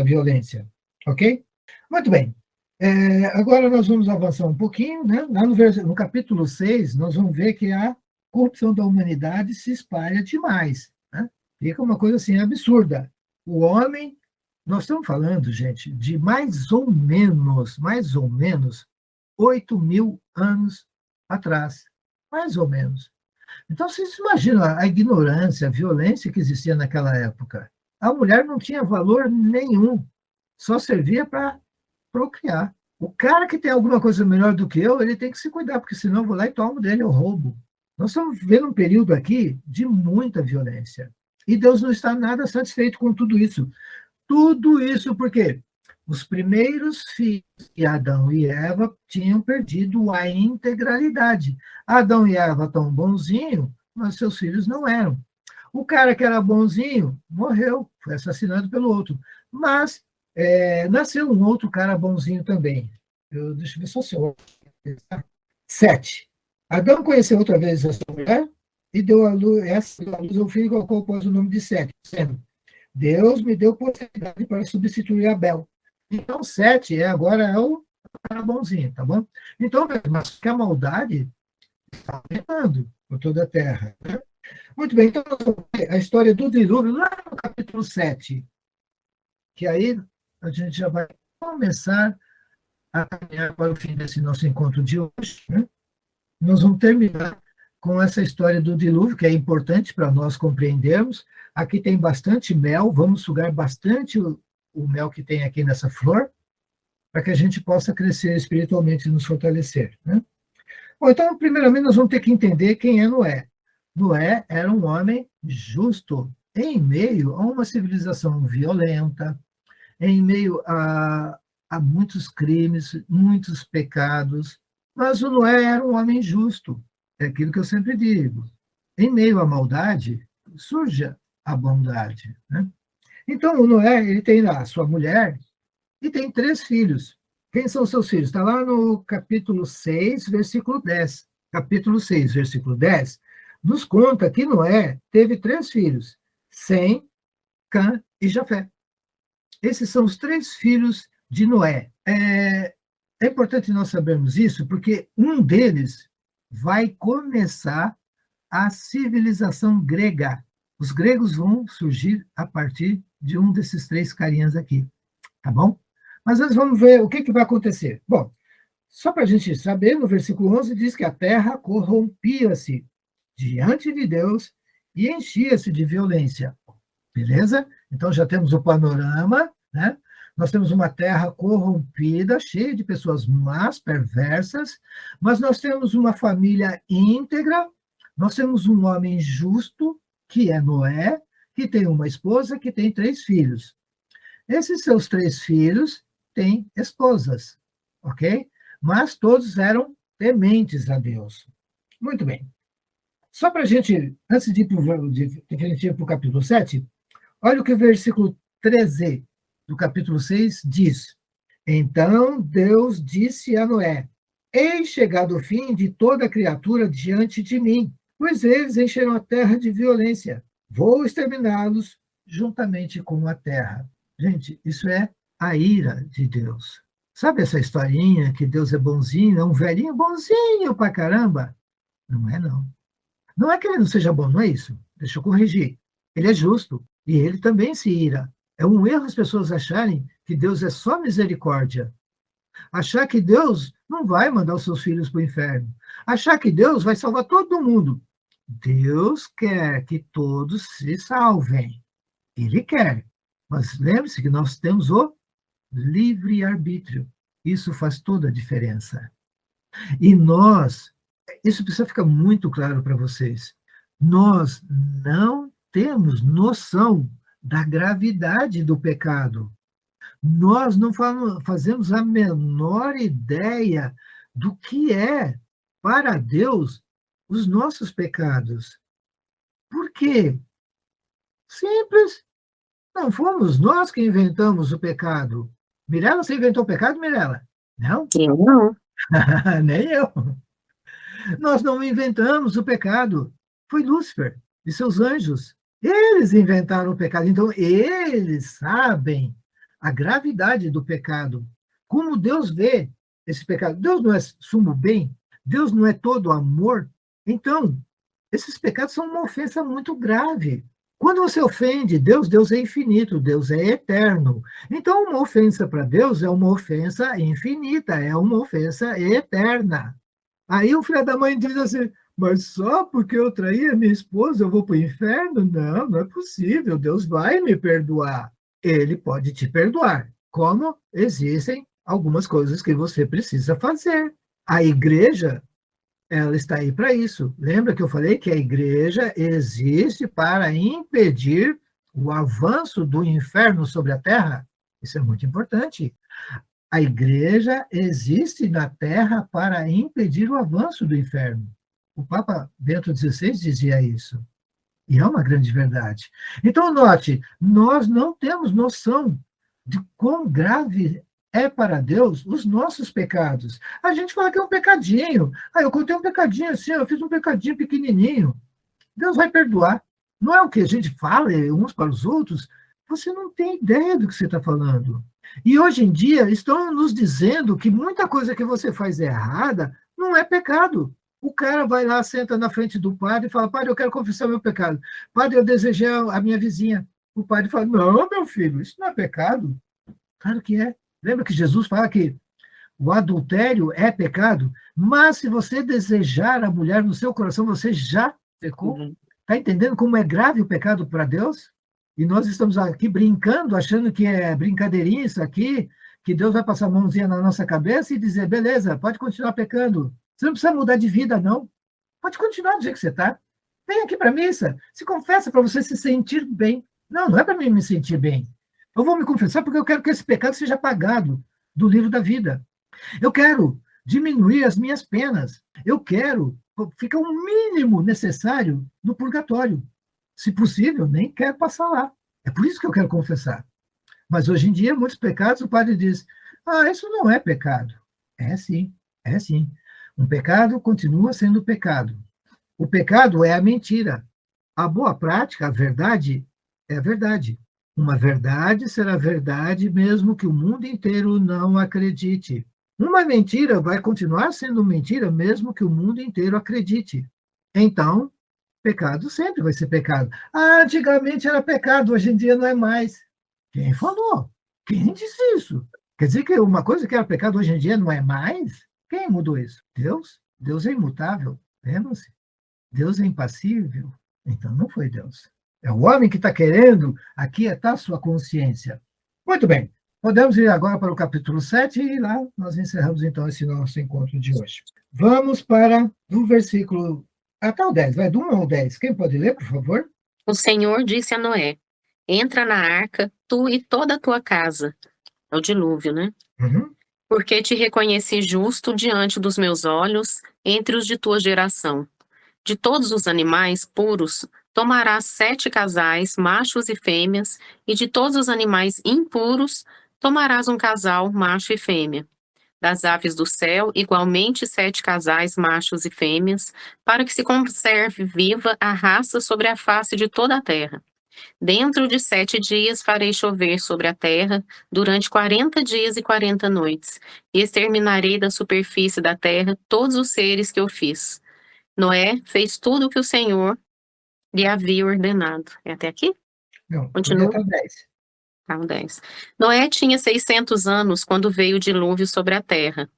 violência, ok? Muito bem. Agora nós vamos avançar um pouquinho, né? Lá no capítulo 6, nós vamos ver que a corrupção da humanidade se espalha demais, né? Fica uma coisa assim absurda. O homem, nós estamos falando, gente, de mais ou menos 8.000 anos atrás, mais ou menos. Então, vocês imaginam a ignorância, a violência que existia naquela época. A mulher não tinha valor nenhum, só servia para procriar. O cara que tem alguma coisa melhor do que eu, ele tem que se cuidar, porque senão eu vou lá e tomo dele, eu roubo. Nós estamos vivendo um período aqui de muita violência. E Deus não está nada satisfeito com tudo isso. Tudo isso porque os primeiros filhos de Adão e Eva tinham perdido a integralidade. Adão e Eva tão bonzinho, mas seus filhos não eram. O cara que era bonzinho morreu, foi assassinado pelo outro. Mas nasceu um outro cara bonzinho também. Deixa eu ver só se eu... 7. Adão conheceu outra vez a sua mulher e deu a luz ao filho ao qual pôs o nome de Sete, dizendo: Deus me deu possibilidade para substituir Abel. Então, 7 agora é o cara bonzinho, tá bom? Então, mas que a maldade está aumentando por toda a terra. Né? Muito bem, então nós vamos ver a história do dilúvio lá no capítulo 7, que aí a gente já vai começar a caminhar para o fim desse nosso encontro de hoje. Né? Nós vamos terminar com essa história do dilúvio, que é importante para nós compreendermos. Aqui tem bastante mel, vamos sugar bastante o mel que tem aqui nessa flor, para que a gente possa crescer espiritualmente e nos fortalecer. Né? Bom, então, primeiramente, nós vamos ter que entender quem é Noé. Noé era um homem justo, em meio a uma civilização violenta, em meio a muitos crimes, muitos pecados, mas o Noé era um homem justo, é aquilo que eu sempre digo. Em meio à maldade, surge a bondade. Né? Então, o Noé ele tem lá a sua mulher e tem 3 filhos. Quem são seus filhos? Está lá no capítulo 6, versículo 10. Capítulo 6, versículo 10, nos conta que Noé teve 3 filhos, Sem, Cã e Jafé. Esses são os 3 filhos de Noé. É importante nós sabermos isso, porque um deles vai começar a civilização grega. Os gregos vão surgir a partir de um desses 3 carinhas aqui, tá bom? Mas nós vamos ver o que vai acontecer. Bom, só para a gente saber, no versículo 11 diz que a terra corrompia-se diante de Deus e enchia-se de violência. Beleza? Então já temos o panorama, né? Nós temos uma terra corrompida, cheia de pessoas más, perversas, mas nós temos uma família íntegra, nós temos um homem justo, que é Noé, que tem uma esposa, que tem 3 filhos. Esses seus 3 filhos têm esposas, ok? Mas todos eram tementes a Deus. Muito bem. Só para a gente, antes de ir para o capítulo 7, olha o que o versículo 13 do capítulo 6 diz. Então Deus disse a Noé: Eis chegado o fim de toda criatura diante de mim, pois eles encheram a terra de violência. Vou exterminá-los juntamente com a terra. Gente, isso é a ira de Deus. Sabe essa historinha que Deus é bonzinho, é um velhinho bonzinho pra caramba? Não é, não. Não é que ele não seja bom, não é isso. Deixa eu corrigir. Ele é justo e ele também se ira. É um erro as pessoas acharem que Deus é só misericórdia. Achar que Deus não vai mandar os seus filhos para o inferno. Achar que Deus vai salvar todo mundo. Deus quer que todos se salvem. Ele quer. Mas lembre-se que nós temos o livre-arbítrio. Isso faz toda a diferença. E nós, isso precisa ficar muito claro para vocês, nós não temos noção da gravidade do pecado. nós não fazemos a menor ideia do que é, para Deus, os nossos pecados. Por quê? Simples. Não fomos nós que inventamos o pecado. Mirela, você inventou o pecado, Mirela? Não? Eu não. Nem eu. Nós não inventamos o pecado. Foi Lúcifer e seus anjos. Eles inventaram o pecado. Então, eles sabem a gravidade do pecado. Como Deus vê esse pecado. Deus não é sumo bem? Deus não é todo amor? Então, esses pecados são uma ofensa muito grave. Quando você ofende Deus, Deus é infinito, Deus é eterno. Então, uma ofensa para Deus é uma ofensa infinita, é uma ofensa eterna. Aí o filho da mãe diz assim, mas só porque eu traí a minha esposa eu vou para o inferno? Não, não é possível, Deus vai me perdoar. Ele pode te perdoar. Como existem algumas coisas que você precisa fazer. A igreja, ela está aí para isso. Lembra que eu falei que a igreja existe para impedir o avanço do inferno sobre a terra? Isso é muito importante. A igreja existe na terra para impedir o avanço do inferno. O Papa Bento XVI dizia isso. E é uma grande verdade. Então, note, nós não temos noção de quão grave é para Deus os nossos pecados. A gente fala que é um pecadinho. Eu contei um pecadinho assim, eu fiz um pecadinho pequenininho. Deus vai perdoar. Não é o que a gente fala uns para os outros. Você não tem ideia do que você está falando. E hoje em dia estão nos dizendo que muita coisa que você faz errada não é pecado. O cara vai lá, senta na frente do padre e fala, padre, eu quero confessar meu pecado. Padre, eu desejei a minha vizinha. O padre fala, não, meu filho, isso não é pecado. Claro que é. Lembra que Jesus fala que o adultério é pecado, mas se você desejar a mulher no seu coração, você já pecou. Está entendendo como é grave o pecado para Deus? E nós estamos aqui brincando, achando que é brincadeirinha isso aqui, que Deus vai passar a mãozinha na nossa cabeça e dizer, beleza, pode continuar pecando. Você não precisa mudar de vida, não. Pode continuar do jeito que você está. Vem aqui para a missa, se confessa para você se sentir bem. Não, não é para mim me sentir bem. Eu vou me confessar porque eu quero que esse pecado seja apagado do livro da vida. Eu quero diminuir as minhas penas. Eu quero ficar o mínimo necessário no purgatório. Se possível, nem quero passar lá. É por isso que eu quero confessar. Mas hoje em dia, muitos pecados, o padre diz, isso não é pecado. É sim, é sim. Um pecado continua sendo pecado. O pecado é a mentira. A boa prática, a verdade, é a verdade. Uma verdade será verdade mesmo que o mundo inteiro não acredite. Uma mentira vai continuar sendo mentira mesmo que o mundo inteiro acredite. Então, pecado sempre vai ser pecado. Antigamente era pecado, hoje em dia não é mais. Quem falou? Quem disse isso? Quer dizer que uma coisa que era pecado hoje em dia não é mais? Quem mudou isso? Deus? Deus é imutável, lembram-se? Deus é impassível. Então não foi Deus. É o homem que está querendo aquietar sua consciência. Muito bem, podemos ir agora para o capítulo 7 e lá nós encerramos então esse nosso encontro de hoje. Vamos para o versículo até o 10, vai do 1 ao 10. Quem pode ler, por favor? O Senhor disse a Noé, entra na arca, tu e toda a tua casa. É o dilúvio, né? Uhum. Porque te reconheci justo diante dos meus olhos, entre os de tua geração. De todos os animais puros, tomarás 7 casais, machos e fêmeas, e de todos os animais impuros, tomarás um casal, macho e fêmea. Das aves do céu, igualmente 7 casais, machos e fêmeas, para que se conserve viva a raça sobre a face de toda a terra. Dentro de 7 dias farei chover sobre a terra, durante 40 dias e 40 noites, e exterminarei da superfície da terra todos os seres que eu fiz. Noé fez tudo o que o Senhor lhe havia ordenado. É até aqui? Não, Continua. até o 10. Tá, o 10. Noé tinha 600 anos quando veio o dilúvio sobre a terra.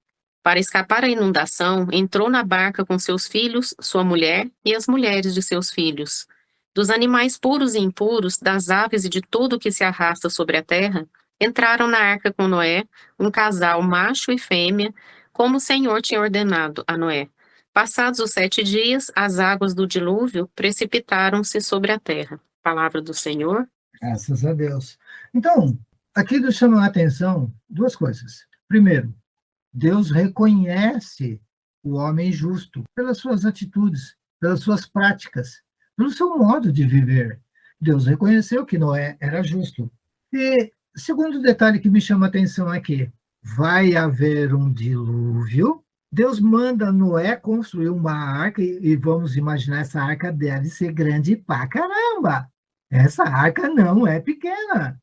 Para escapar à inundação, entrou na barca com seus filhos, sua mulher e as mulheres de seus filhos. Dos animais puros e impuros, das aves e de tudo que se arrasta sobre a terra, entraram na arca com Noé um casal macho e fêmea, como o Senhor tinha ordenado a Noé. Passados os 7 dias, as águas do dilúvio precipitaram-se sobre a terra. Palavra do Senhor. Graças a Deus. Então, Aqui nos chama a atenção duas coisas. Primeiro, Deus reconhece o homem justo pelas suas atitudes, pelas suas práticas, pelo seu modo de viver. Deus reconheceu que Noé era justo. E segundo detalhe que me chama a atenção é que vai haver um dilúvio. Deus manda Noé construir uma arca, e vamos imaginar, essa arca deve ser grande pra caramba. Essa arca não é pequena,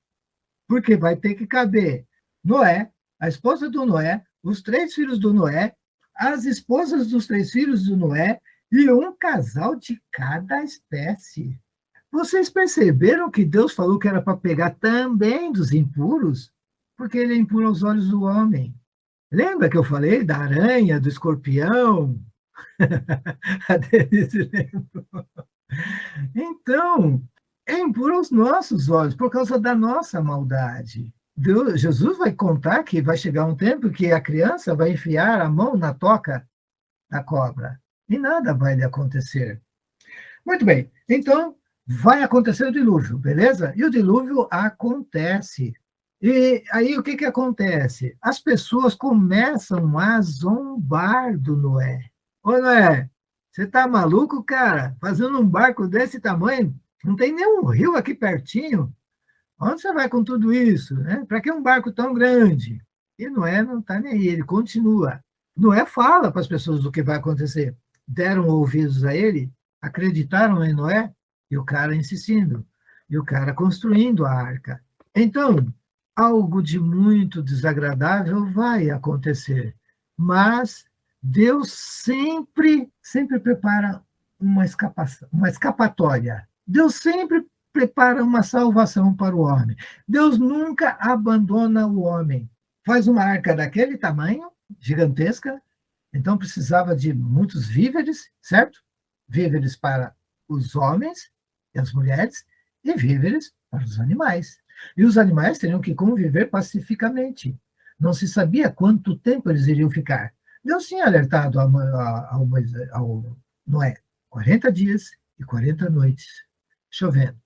porque vai ter que caber Noé, a esposa do Noé, os 3 filhos do Noé, as esposas dos 3 filhos do Noé e um casal de cada espécie. Vocês perceberam que Deus falou que era para pegar também dos impuros? Porque ele é impuro aos olhos do homem. Lembra que eu falei da aranha, do escorpião? A Denise lembrou. Então, é impuro aos nossos olhos, por causa da nossa maldade. Jesus vai contar que vai chegar um tempo que a criança vai enfiar a mão na toca da cobra, e nada vai lhe acontecer. Muito bem, então vai acontecer o dilúvio, beleza? E o dilúvio acontece. E aí o que acontece? As pessoas começam a zombar do Noé. Ô Noé, você tá maluco, cara? Fazendo um barco desse tamanho? Não tem nenhum rio aqui pertinho. Onde você vai com tudo isso? Né? Para que um barco tão grande? E Noé não está nem aí, ele continua. Noé fala para as pessoas o que vai acontecer. Deram ouvidos a ele, acreditaram em Noé, e o cara insistindo, e o cara construindo a arca. Então, algo de muito desagradável vai acontecer, mas Deus sempre prepara uma escapatória. Deus sempre prepara uma salvação para o homem. Deus nunca abandona o homem. Faz uma arca daquele tamanho, gigantesca, então precisava de muitos víveres, certo? Víveres para os homens e as mulheres, e víveres para os animais. E os animais teriam que conviver pacificamente. Não se sabia quanto tempo eles iriam ficar. Deus tinha alertado ao Noé, 40 dias e 40 noites, chovendo,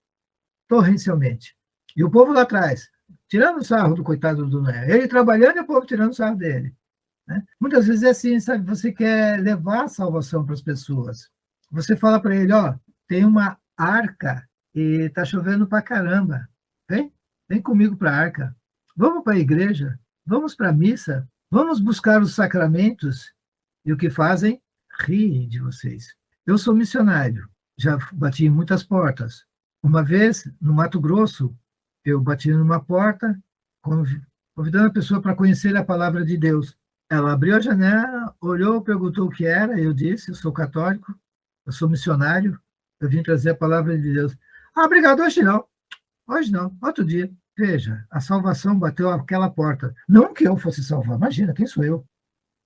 torrencialmente. E o povo lá atrás, tirando sarro do coitado do Noé. Ele trabalhando e o povo tirando sarro dele. Né? Muitas vezes é assim, sabe? Você quer levar a salvação para as pessoas. Você fala para ele, ó, tem uma arca e está chovendo para caramba. Vem comigo para a arca. Vamos para a igreja. Vamos para a missa. Vamos buscar os sacramentos. E o que fazem? Riem de vocês. Eu sou missionário. Já bati em muitas portas. Uma vez, no Mato Grosso, eu bati numa porta, convidando a pessoa para conhecer a palavra de Deus. Ela abriu a janela, olhou, perguntou o que era, eu disse, eu sou católico, eu sou missionário, eu vim trazer a palavra de Deus. Ah, obrigado, hoje não, outro dia. Veja, a salvação bateu aquela porta. Não que eu fosse salvar, imagina, quem sou eu?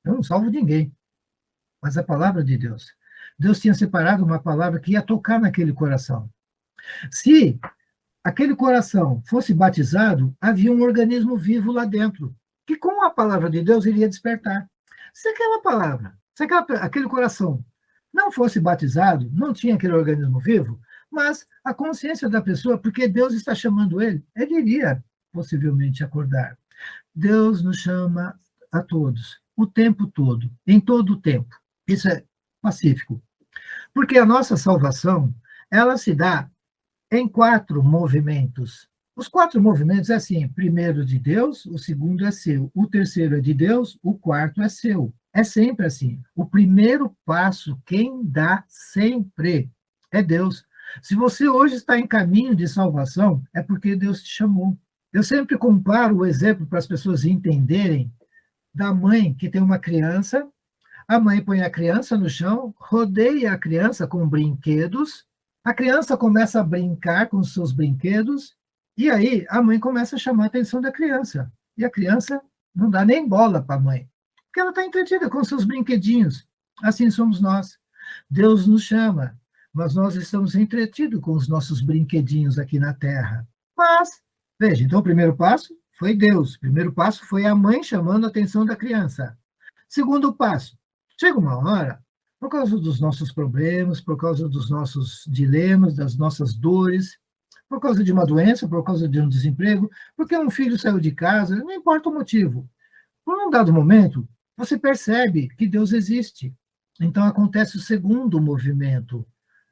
Eu não salvo ninguém. Mas a palavra de Deus. Deus tinha separado uma palavra que ia tocar naquele coração. Se aquele coração fosse batizado, havia um organismo vivo lá dentro, que com a palavra de Deus iria despertar. Se aquela palavra, aquele coração não fosse batizado, não tinha aquele organismo vivo, mas a consciência da pessoa, porque Deus está chamando ele iria possivelmente acordar. Deus nos chama a todos, o tempo todo, em todo o tempo. Isso é pacífico. Porque a nossa salvação, ela se dá em 4 movimentos. Os 4 movimentos é assim: primeiro de Deus, o segundo é seu, o terceiro é de Deus, o quarto é seu. É sempre assim. O primeiro passo, quem dá sempre é Deus. Se você hoje está em caminho de salvação, é porque Deus te chamou. Eu sempre comparo o exemplo para as pessoas entenderem da mãe que tem uma criança, a mãe põe a criança no chão, rodeia a criança com brinquedos, a criança começa a brincar com os seus brinquedos, e aí a mãe começa a chamar a atenção da criança. E a criança não dá nem bola para a mãe, porque ela está entretida com seus brinquedinhos. Assim somos nós. Deus nos chama, mas nós estamos entretidos com os nossos brinquedinhos aqui na Terra. Mas, veja, então o primeiro passo foi Deus. O primeiro passo foi a mãe chamando a atenção da criança. Segundo passo, chega uma hora, por causa dos nossos problemas, por causa dos nossos dilemas, das nossas dores, por causa de uma doença, por causa de um desemprego, porque um filho saiu de casa, não importa o motivo. Por um dado momento, você percebe que Deus existe. Então acontece o segundo movimento.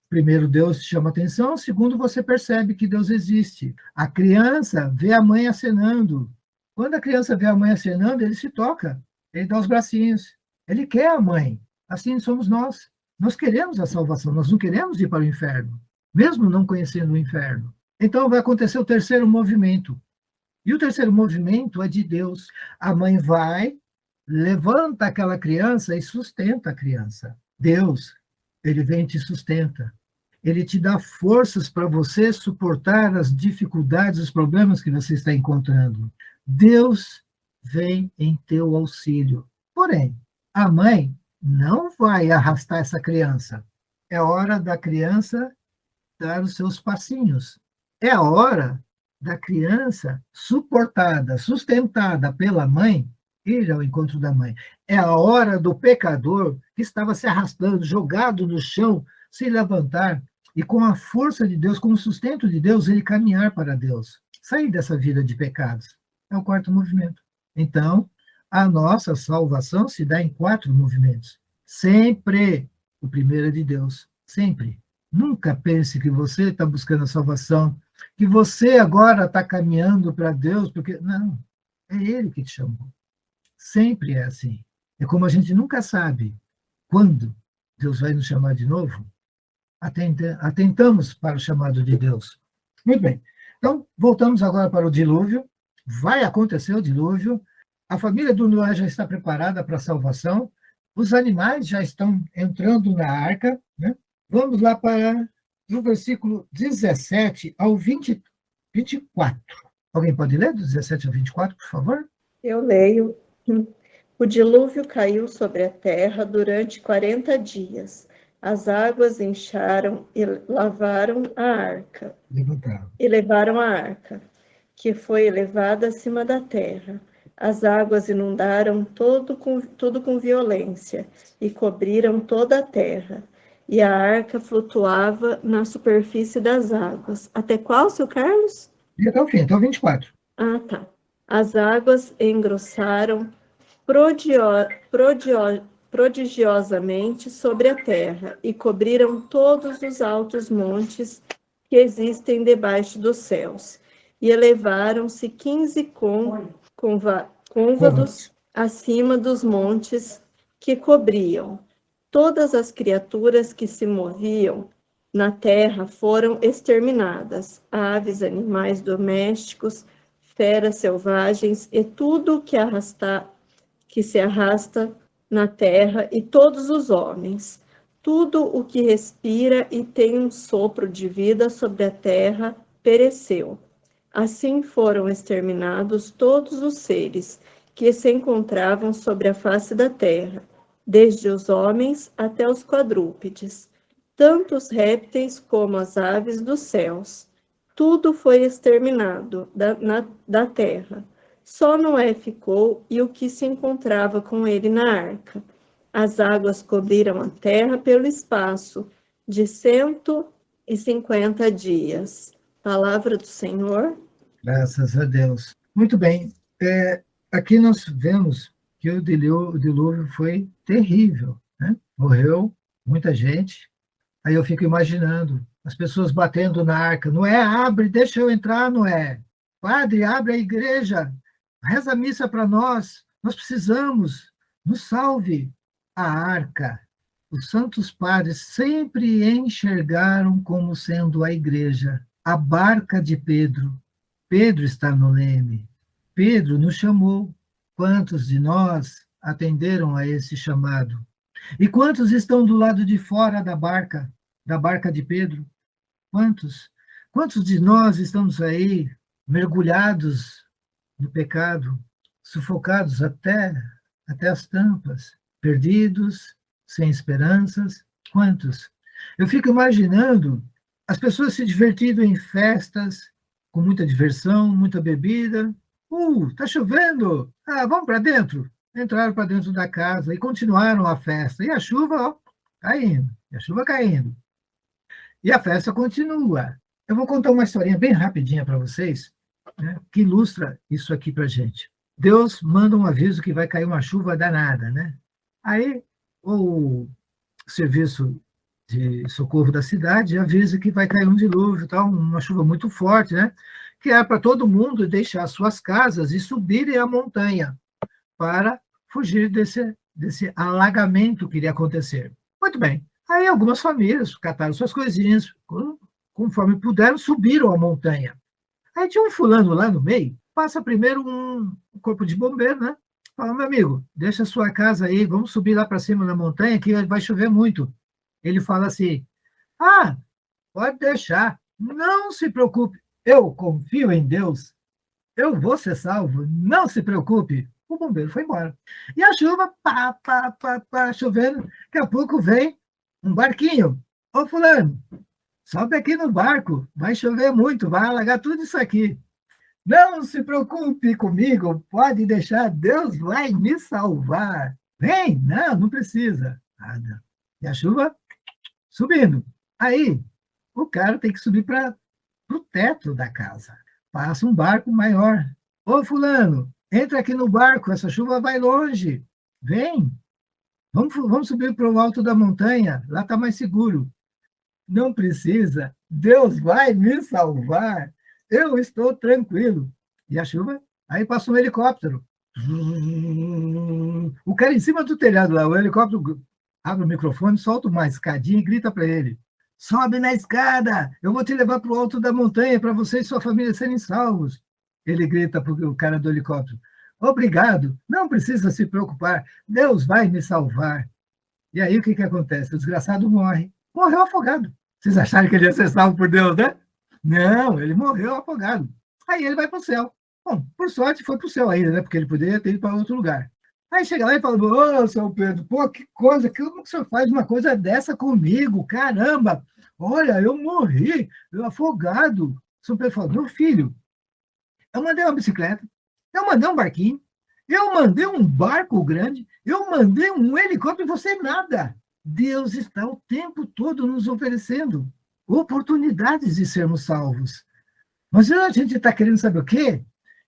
Primeiro, Deus chama atenção. Segundo, você percebe que Deus existe. A criança vê a mãe acenando. Quando a criança vê a mãe acenando, ele se toca, ele dá os bracinhos. Ele quer a mãe. Assim somos nós. Nós queremos a salvação, nós não queremos ir para o inferno, mesmo não conhecendo o inferno. Então vai acontecer o terceiro movimento. E o terceiro movimento é de Deus. A mãe vai, levanta aquela criança e sustenta a criança. Deus, ele vem e te sustenta. Ele te dá forças para você suportar as dificuldades, os problemas que você está encontrando. Deus vem em teu auxílio. Porém, a mãe não vai arrastar essa criança. É hora da criança dar os seus passinhos. É a hora da criança suportada, sustentada pela mãe, ir ao encontro da mãe. É a hora do pecador que estava se arrastando, jogado no chão, se levantar e com a força de Deus, com o sustento de Deus, ele caminhar para Deus. Sair dessa vida de pecados. É o quarto movimento. Então, a nossa salvação se dá em 4 movimentos. Sempre o primeiro é de Deus. Sempre. Nunca pense que você está buscando a salvação, que você agora está caminhando para Deus, porque. Não. É Ele que te chamou. Sempre é assim. É como a gente nunca sabe quando Deus vai nos chamar de novo, atentamos para o chamado de Deus. Muito bem. Então, voltamos agora para o dilúvio. Vai acontecer o dilúvio. A família do Noé já está preparada para a salvação. Os animais já estão entrando na arca. Né? Vamos lá para o versículo 17 ao 24. Alguém pode ler do 17 ao 24, por favor? Eu leio. O dilúvio caiu sobre a terra durante 40 dias. As águas incharam e lavaram a arca. E levaram a arca, que foi elevada acima da terra. As águas inundaram tudo com violência e cobriram toda a terra. E a arca flutuava na superfície das águas. Até qual, seu Carlos? E até o fim, até o 24. Ah, tá. As águas engrossaram prodigiosamente sobre a terra e cobriram todos os altos montes que existem debaixo dos céus. E elevaram-se 15 côvados acima dos montes que cobriam. Todas as criaturas que se moviam na terra foram exterminadas, aves, animais domésticos, feras selvagens e tudo que se arrasta na terra, e todos os homens. Tudo o que respira e tem um sopro de vida sobre a terra pereceu. Assim foram exterminados todos os seres que se encontravam sobre a face da terra, desde os homens até os quadrúpedes, tanto os répteis como as aves dos céus. Tudo foi exterminado da terra. Só Noé ficou e o que se encontrava com ele na arca. As águas cobriram a terra pelo espaço de 150 dias. Palavra do Senhor. Graças a Deus. Muito bem. Aqui nós vemos que o dilúvio foi terrível. Né? Morreu muita gente. Aí eu fico imaginando as pessoas batendo na arca. Noé, abre, deixa eu entrar, Noé. Padre, abre a igreja. Reza a missa para nós. Nós precisamos. Nos salve. A arca. Os santos padres sempre enxergaram como sendo a igreja. A barca de Pedro. Pedro está no leme. Pedro nos chamou. Quantos de nós atenderam a esse chamado? E quantos estão do lado de fora da barca de Pedro? Quantos? Quantos de nós estamos aí mergulhados no pecado, sufocados até as tampas, perdidos, sem esperanças? Quantos? Eu fico imaginando as pessoas se divertindo em festas, com muita diversão, muita bebida. Tá chovendo! Vamos para dentro. Entraram para dentro da casa e continuaram a festa. E a chuva, caindo. E a chuva caindo. E a festa continua. Eu vou contar uma historinha bem rapidinha para vocês, né, que ilustra isso aqui para a gente. Deus manda um aviso que vai cair uma chuva danada, né? Aí o serviço de socorro da cidade avisa que vai cair um dilúvio, tal, uma chuva muito forte, né? Que é para todo mundo deixar suas casas e subirem a montanha para fugir desse alagamento que iria acontecer. Muito bem. Aí algumas famílias cataram suas coisinhas, conforme puderam, subiram a montanha. Aí tinha um fulano lá no meio, passa primeiro um corpo de bombeiro, né? Fala, meu amigo, deixa a sua casa aí, vamos subir lá para cima na montanha, que vai chover muito. Ele fala assim, ah, pode deixar, não se preocupe, eu confio em Deus, eu vou ser salvo, não se preocupe. O bombeiro foi embora. E a chuva, chovendo, daqui a pouco vem um barquinho. Ô fulano, sobe aqui no barco, vai chover muito, vai alagar tudo isso aqui. Não se preocupe comigo, pode deixar, Deus vai me salvar. Vem, não precisa. Nada. E a chuva subindo. Aí, o cara tem que subir para o teto da casa. Passa um barco maior. Ô, fulano, entra aqui no barco, essa chuva vai longe. Vem, vamos subir para o alto da montanha, lá está mais seguro. Não precisa, Deus vai me salvar. Eu estou tranquilo. E a chuva, aí passa um helicóptero. O cara em cima do telhado lá, o helicóptero abre o microfone, solta uma escadinha e grita para ele, sobe na escada, eu vou te levar para o alto da montanha para você e sua família serem salvos. Ele grita para o cara do helicóptero, obrigado, não precisa se preocupar, Deus vai me salvar. E aí o que acontece? O desgraçado morre. Morreu afogado. Vocês acharam que ele ia ser salvo por Deus, né? Não, ele morreu afogado. Aí ele vai para o céu. Bom, por sorte foi para o céu ainda, né? Porque ele poderia ter ido para outro lugar. Aí chega lá e fala, ô, São Pedro, pô, que coisa, como que o senhor faz uma coisa dessa comigo? Caramba, olha, eu morri, eu afogado. São Pedro fala, meu filho, eu mandei uma bicicleta, eu mandei um barquinho, eu mandei um barco grande, eu mandei um helicóptero e você nada. Deus está o tempo todo nos oferecendo oportunidades de sermos salvos. Mas a gente está querendo saber o quê?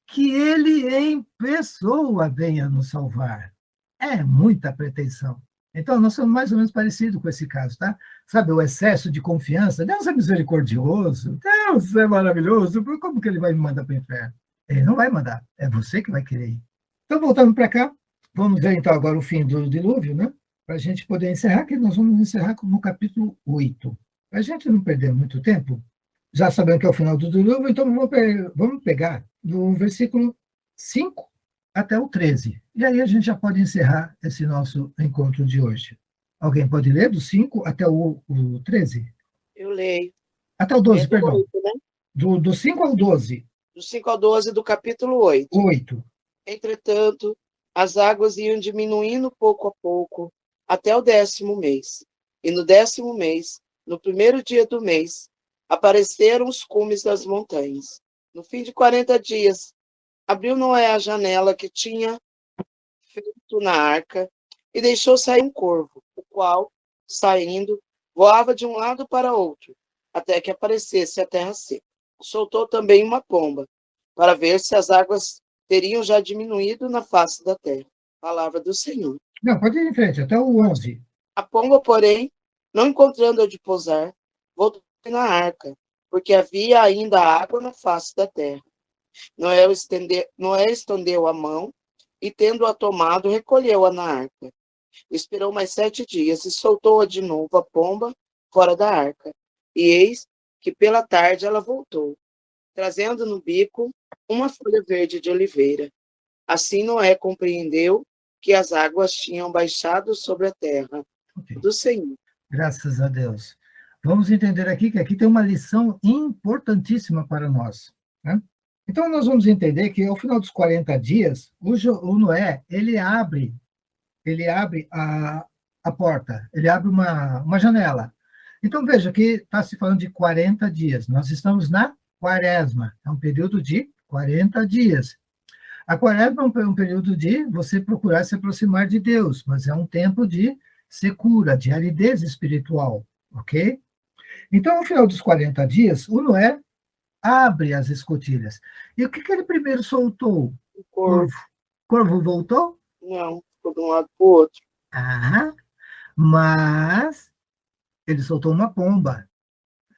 Que ele em pessoa venha nos salvar. É muita pretensão. Então, nós somos mais ou menos parecidos com esse caso, tá? Sabe, o excesso de confiança. Deus é misericordioso, Deus é maravilhoso, como que ele vai me mandar para o inferno? Ele não vai mandar, é você que vai querer ir. Então, voltando para cá, vamos ver então agora o fim do dilúvio, né? Para a gente poder encerrar, que nós vamos encerrar no capítulo 8. Para a gente não perder muito tempo, já sabendo que é o final do dilúvio, então vamos pegar do versículo 5 até o 13. E aí a gente já pode encerrar esse nosso encontro de hoje. Alguém pode ler do 5 até o 13? Eu leio. Até o 12, perdão. 8, né? Do 5 ao 12. Do 5 ao 12 do capítulo 8. 8. Entretanto, as águas iam diminuindo pouco a pouco, até o 10º mês. E no 10º mês, no primeiro dia do mês, apareceram os cumes das montanhas. No fim de 40 dias, abriu Noé a janela que tinha feito na arca e deixou sair um corvo, o qual, saindo, voava de um lado para outro, até que aparecesse a terra seca. Soltou também uma pomba, para ver se as águas teriam já diminuído na face da terra. Palavra do Senhor. Não, pode ir em frente, até o 11. A pomba, porém, não encontrando onde pousar, voltou na arca, porque havia ainda água na face da terra. Noé estendeu a mão e, tendo-a tomado, recolheu-a na arca. Esperou mais 7 dias e soltou-a de novo a pomba fora da arca. E eis que pela tarde ela voltou, trazendo no bico uma folha verde de oliveira. Assim Noé compreendeu que as águas tinham baixado sobre a terra do Senhor. Graças a Deus. Vamos entender aqui que aqui tem uma lição importantíssima para nós, né? Então, nós vamos entender que, ao final dos 40 dias, o Noé, ele abre a porta, ele abre uma janela. Então, veja que está se falando de 40 dias. Nós estamos na quaresma, é um período de 40 dias. A quaresma é um período de você procurar se aproximar de Deus, mas é um tempo de secura, de aridez espiritual, ok? Então, no final dos 40 dias, o Noé abre as escotilhas. E o que ele primeiro soltou? O corvo, Corvo voltou? não, ficou de um lado para o outro. Ah, mas ele soltou uma pomba.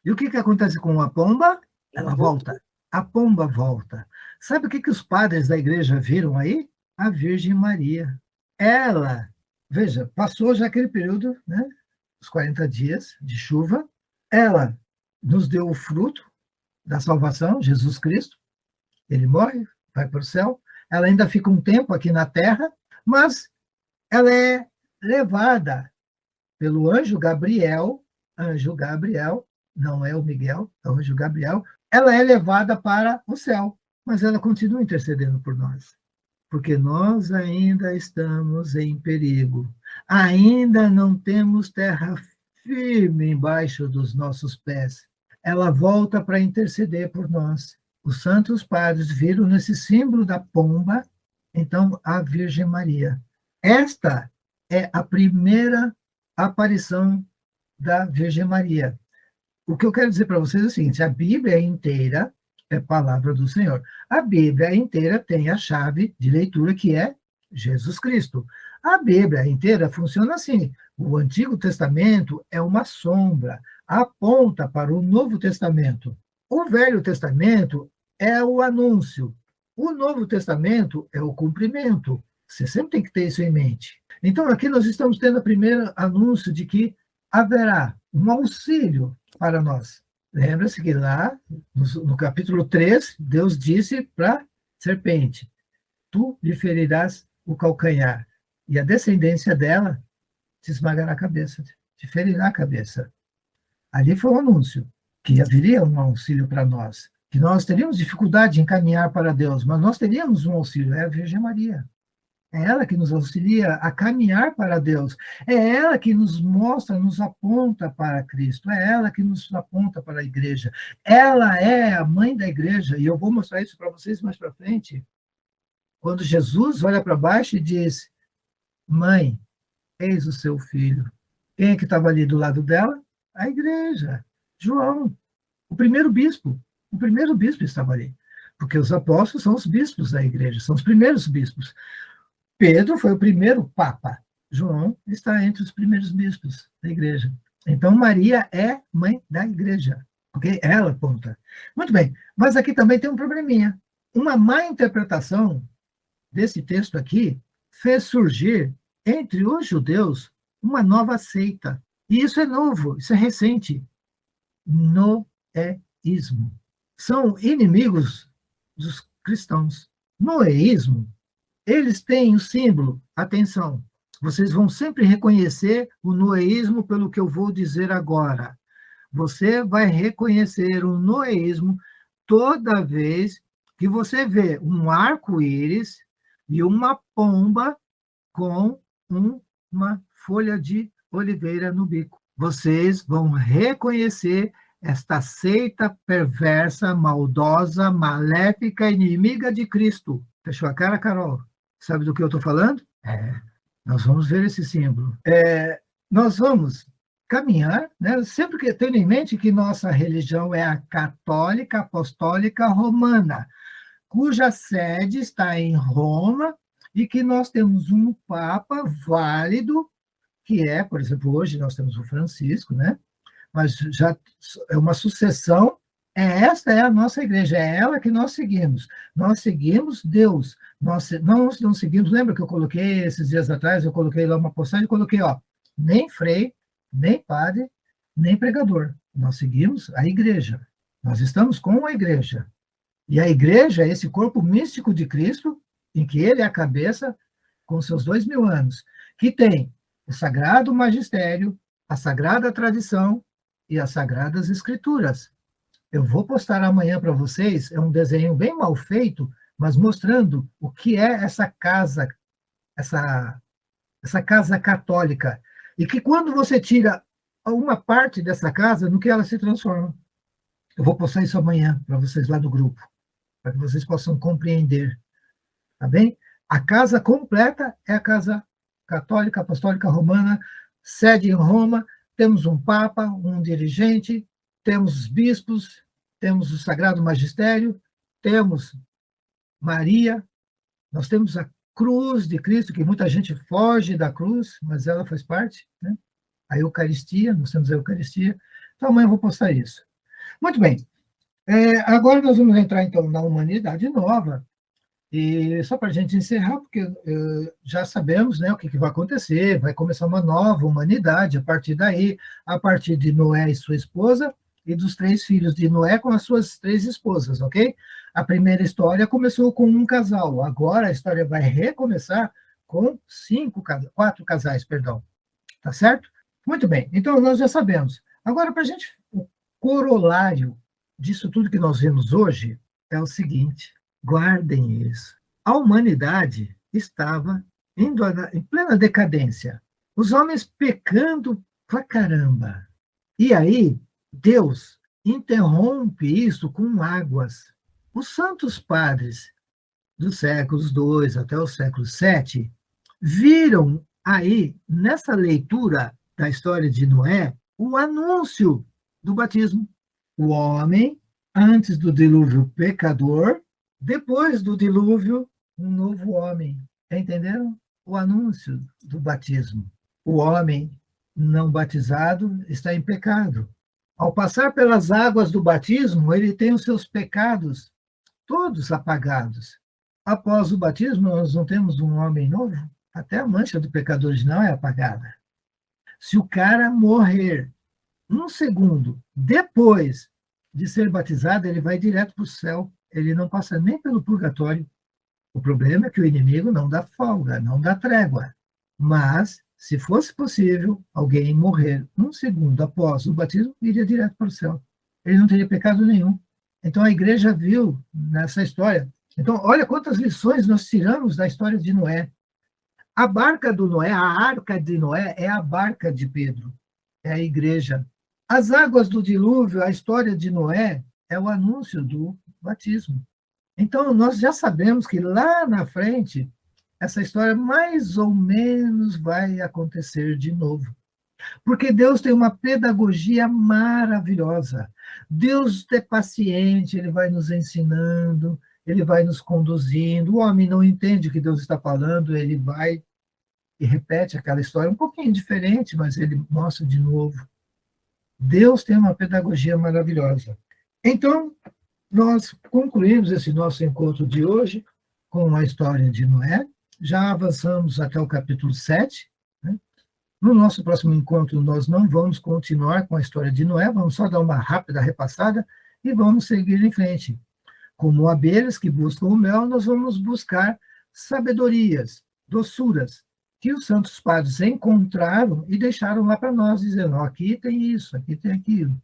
E o que acontece com uma pomba? Ela volta. A pomba volta. Sabe o que os padres da igreja viram aí? A Virgem Maria. Ela, veja, passou já aquele período, né? Os 40 dias de chuva. Ela nos deu o fruto da salvação, Jesus Cristo. Ele morre, vai para o céu. Ela ainda fica um tempo aqui na terra, mas ela é levada pelo anjo Gabriel, não é o Miguel, é o anjo Gabriel, ela é levada para o céu, mas ela continua intercedendo por nós, porque nós ainda estamos em perigo, ainda não temos terra firme embaixo dos nossos pés. Ela volta para interceder por nós. Os santos padres viram nesse símbolo da pomba, então, a Virgem Maria. Esta é a primeira aparição da Virgem Maria. O que eu quero dizer para vocês é o seguinte: a Bíblia inteira é palavra do Senhor. A Bíblia inteira tem a chave de leitura, que é Jesus Cristo. A Bíblia inteira funciona assim: o Antigo Testamento é uma sombra, aponta para o Novo Testamento. O Velho Testamento é o anúncio. O Novo Testamento é o cumprimento. Você sempre tem que ter isso em mente. Então, aqui nós estamos tendo o primeiro anúncio de que haverá um auxílio para nós. Lembra-se que lá, no capítulo 3, Deus disse para a serpente: tu lhe ferirás o calcanhar, e a descendência dela te esmagará a cabeça, te ferirá a cabeça. Ali foi um anúncio que haveria um auxílio para nós, que nós teríamos dificuldade em caminhar para Deus, mas nós teríamos um auxílio, é a Virgem Maria. É ela que nos auxilia a caminhar para Deus. É ela que nos mostra, nos aponta para Cristo. É ela que nos aponta para a igreja. Ela é a mãe da igreja. E eu vou mostrar isso para vocês mais para frente. Quando Jesus olha para baixo e diz: mãe, eis o seu filho. Quem é que estava ali do lado dela? A igreja. João, o primeiro bispo. O primeiro bispo estava ali. Porque os apóstolos são os bispos da igreja, são os primeiros bispos. Pedro foi o primeiro papa. João está entre os primeiros bispos da igreja. Então, Maria é mãe da igreja, porque ela aponta. Muito bem, mas aqui também tem um probleminha. Uma má interpretação desse texto aqui fez surgir entre os judeus uma nova seita. E isso é novo, isso é recente. Noéismo. São inimigos dos cristãos. Noéismo, eles têm o símbolo, atenção, vocês vão sempre reconhecer o noeísmo pelo que eu vou dizer agora. Você vai reconhecer o noeísmo toda vez que você vê um arco-íris e uma pomba com uma folha de oliveira no bico. Vocês vão reconhecer esta seita perversa, maldosa, maléfica, inimiga de Cristo. Fechou a cara, Carol? Sabe do que eu estou falando? Nós vamos ver esse símbolo. Nós vamos caminhar, né? Sempre que tendo em mente que nossa religião é a católica apostólica romana, cuja sede está em Roma, e que nós temos um papa válido, que é, por exemplo, hoje nós temos o Francisco, né? Mas já é uma sucessão. Esta é a nossa igreja, é ela que nós seguimos. Nós seguimos Deus. Nós não seguimos, lembra que eu coloquei esses dias atrás, eu coloquei lá uma postagem e coloquei, nem frei, nem padre, nem pregador. Nós seguimos a igreja. Nós estamos com a igreja. E a igreja é esse corpo místico de Cristo, em que ele é a cabeça, com seus 2000 anos, que tem o sagrado magistério, a sagrada tradição e as sagradas escrituras. Eu vou postar amanhã para vocês, é um desenho bem mal feito, mas mostrando o que é essa casa católica. E que quando você tira uma parte dessa casa, no que ela se transforma. Eu vou postar isso amanhã para vocês lá do grupo, para que vocês possam compreender. Tá bem? A casa completa é a casa católica, apostólica romana, sede em Roma, temos um papa, um dirigente, temos os bispos, temos o Sagrado Magistério, temos Maria, nós temos a cruz de Cristo, que muita gente foge da cruz, mas ela faz parte, né? A Eucaristia, nós temos a Eucaristia. Então, amanhã eu vou postar isso. Muito bem. Agora nós vamos entrar, então, na humanidade nova. E só para a gente encerrar, porque já sabemos, né, o que vai acontecer, vai começar uma nova humanidade a partir daí, a partir de Noé e sua esposa, e dos 3 filhos de Noé com as suas 3 esposas, ok? A primeira história começou com um casal, agora a história vai recomeçar com 4 casais, perdão. Tá certo? Muito bem, então nós já sabemos. Agora, para a gente, o corolário disso tudo que nós vemos hoje é o seguinte: guardem isso. A humanidade estava indo em plena decadência. Os homens pecando pra caramba. E aí, Deus interrompe isso com águas. Os santos padres dos séculos II até o século VII viram aí, nessa leitura da história de Noé, o anúncio do batismo. O homem, antes do dilúvio, pecador, depois do dilúvio, um novo homem. Entenderam? O anúncio do batismo. O homem não batizado está em pecado. Ao passar pelas águas do batismo, ele tem os seus pecados todos apagados. Após o batismo, nós não temos um homem novo? Até a mancha do pecado original é apagada. Se o cara morrer 1 segundo depois de ser batizado, ele vai direto para o céu. Ele não passa nem pelo purgatório. O problema é que o inimigo não dá folga, não dá trégua. Mas, se fosse possível, alguém morrer 1 segundo após o batismo, iria direto para o céu. Ele não teria pecado nenhum. Então, a igreja viu nessa história. Então, olha quantas lições nós tiramos da história de Noé. A barca do Noé, a arca de Noé, é a barca de Pedro, é a igreja. As águas do dilúvio, a história de Noé, é o anúncio do batismo. Então, nós já sabemos que lá na frente, essa história mais ou menos vai acontecer de novo. Porque Deus tem uma pedagogia maravilhosa. Deus é paciente, ele vai nos ensinando, ele vai nos conduzindo. O homem não entende o que Deus está falando, ele vai e repete aquela história, um pouquinho diferente, mas ele mostra de novo. Deus tem uma pedagogia maravilhosa. Então, nós concluímos esse nosso encontro de hoje com a história de Noé. Já avançamos até o capítulo 7. Né? No nosso próximo encontro, nós não vamos continuar com a história de Noé, vamos só dar uma rápida repassada e vamos seguir em frente. Como abelhas que buscam o mel, nós vamos buscar sabedorias, doçuras, que os santos padres encontraram e deixaram lá para nós, dizendo, oh, aqui tem isso, aqui tem aquilo.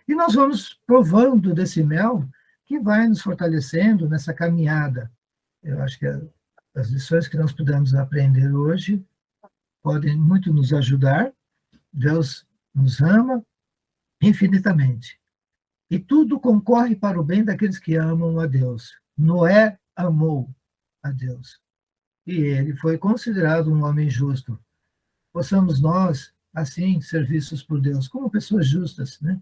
E nós vamos provando desse mel que vai nos fortalecendo nessa caminhada. Eu acho que as lições que nós pudemos aprender hoje podem muito nos ajudar. Deus nos ama infinitamente. E tudo concorre para o bem daqueles que amam a Deus. Noé amou a Deus. E ele foi considerado um homem justo. Possamos nós, assim, ser vistos por Deus como pessoas justas, né?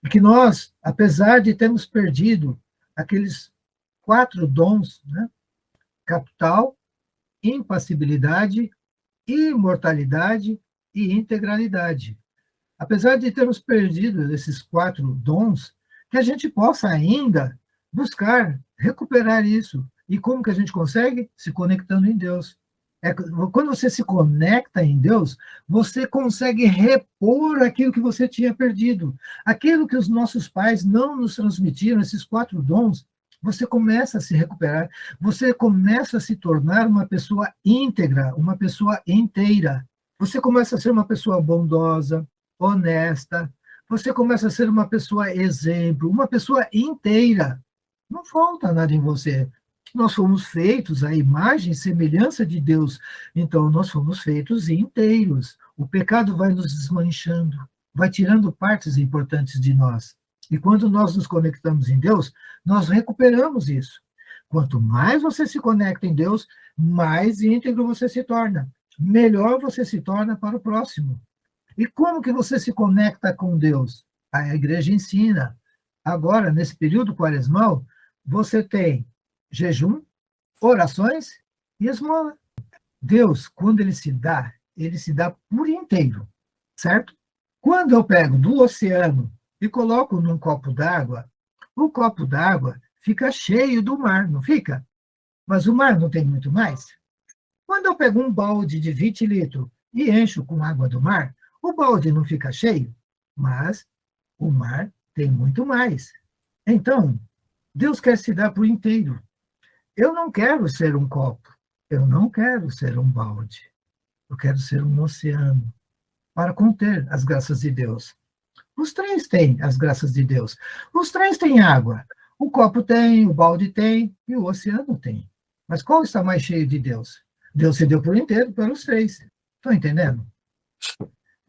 E que nós, apesar de termos perdido aqueles 4 dons, né? Capital, impassibilidade, imortalidade e integralidade. Apesar de termos perdido esses 4 dons, que a gente possa ainda buscar recuperar isso. E como que a gente consegue? Se conectando em Deus. Quando você se conecta em Deus, você consegue repor aquilo que você tinha perdido. Aquilo que os nossos pais não nos transmitiram, esses 4 dons, você começa a se recuperar, você começa a se tornar uma pessoa íntegra, uma pessoa inteira. Você começa a ser uma pessoa bondosa, honesta, você começa a ser uma pessoa exemplo, uma pessoa inteira. Não falta nada em você. Nós fomos feitos à imagem e semelhança de Deus, então nós fomos feitos inteiros. O pecado vai nos desmanchando, vai tirando partes importantes de nós. E quando nós nos conectamos em Deus, nós recuperamos isso. Quanto mais você se conecta em Deus, mais íntegro você se torna. Melhor você se torna para o próximo. E como que você se conecta com Deus? A igreja ensina. Agora, nesse período quaresmal, você tem jejum, orações e esmola. Deus, quando ele se dá por inteiro, certo? Quando eu pego do oceano e coloco num copo d'água, o copo d'água fica cheio do mar, não fica? Mas o mar não tem muito mais. Quando eu pego um balde de 20 litros e encho com água do mar, o balde não fica cheio, mas o mar tem muito mais. Então, Deus quer se dar por inteiro. Eu não quero ser um copo, eu não quero ser um balde, eu quero ser um oceano para conter as graças de Deus. Os três têm as graças de Deus. Os três têm água. O copo tem, o balde tem e o oceano tem. Mas qual está mais cheio de Deus? Deus se deu por inteiro pelos três. Estão entendendo?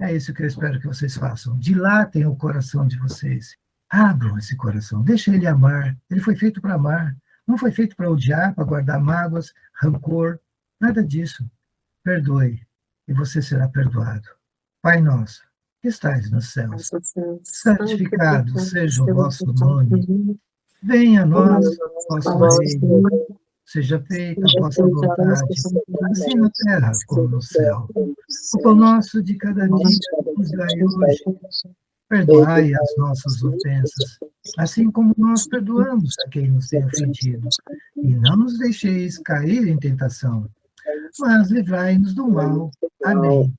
É isso que eu espero que vocês façam. Dilatem o coração de vocês. Abram esse coração. Deixem ele amar. Ele foi feito para amar. Não foi feito para odiar, para guardar mágoas, rancor. Nada disso. Perdoe e você será perdoado. Pai nosso, que estais nos céus, santificado seja o vosso nome. Venha a nós o vosso reino. Seja feita a vossa vontade, assim na terra como no céu. O pão nosso de cada dia nos dai hoje. Perdoai as nossas ofensas, assim como nós perdoamos a quem nos tem ofendido. E não nos deixeis cair em tentação, mas livrai-nos do mal. Amém.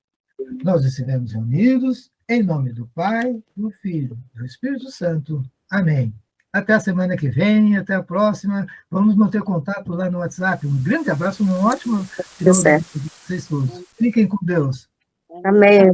Nós estivemos reunidos em nome do Pai, do Filho e do Espírito Santo. Amém. Até a semana que vem, até a próxima. Vamos manter contato lá no WhatsApp. Um grande abraço, um ótimo final de vocês todos. Fiquem com Deus. Amém.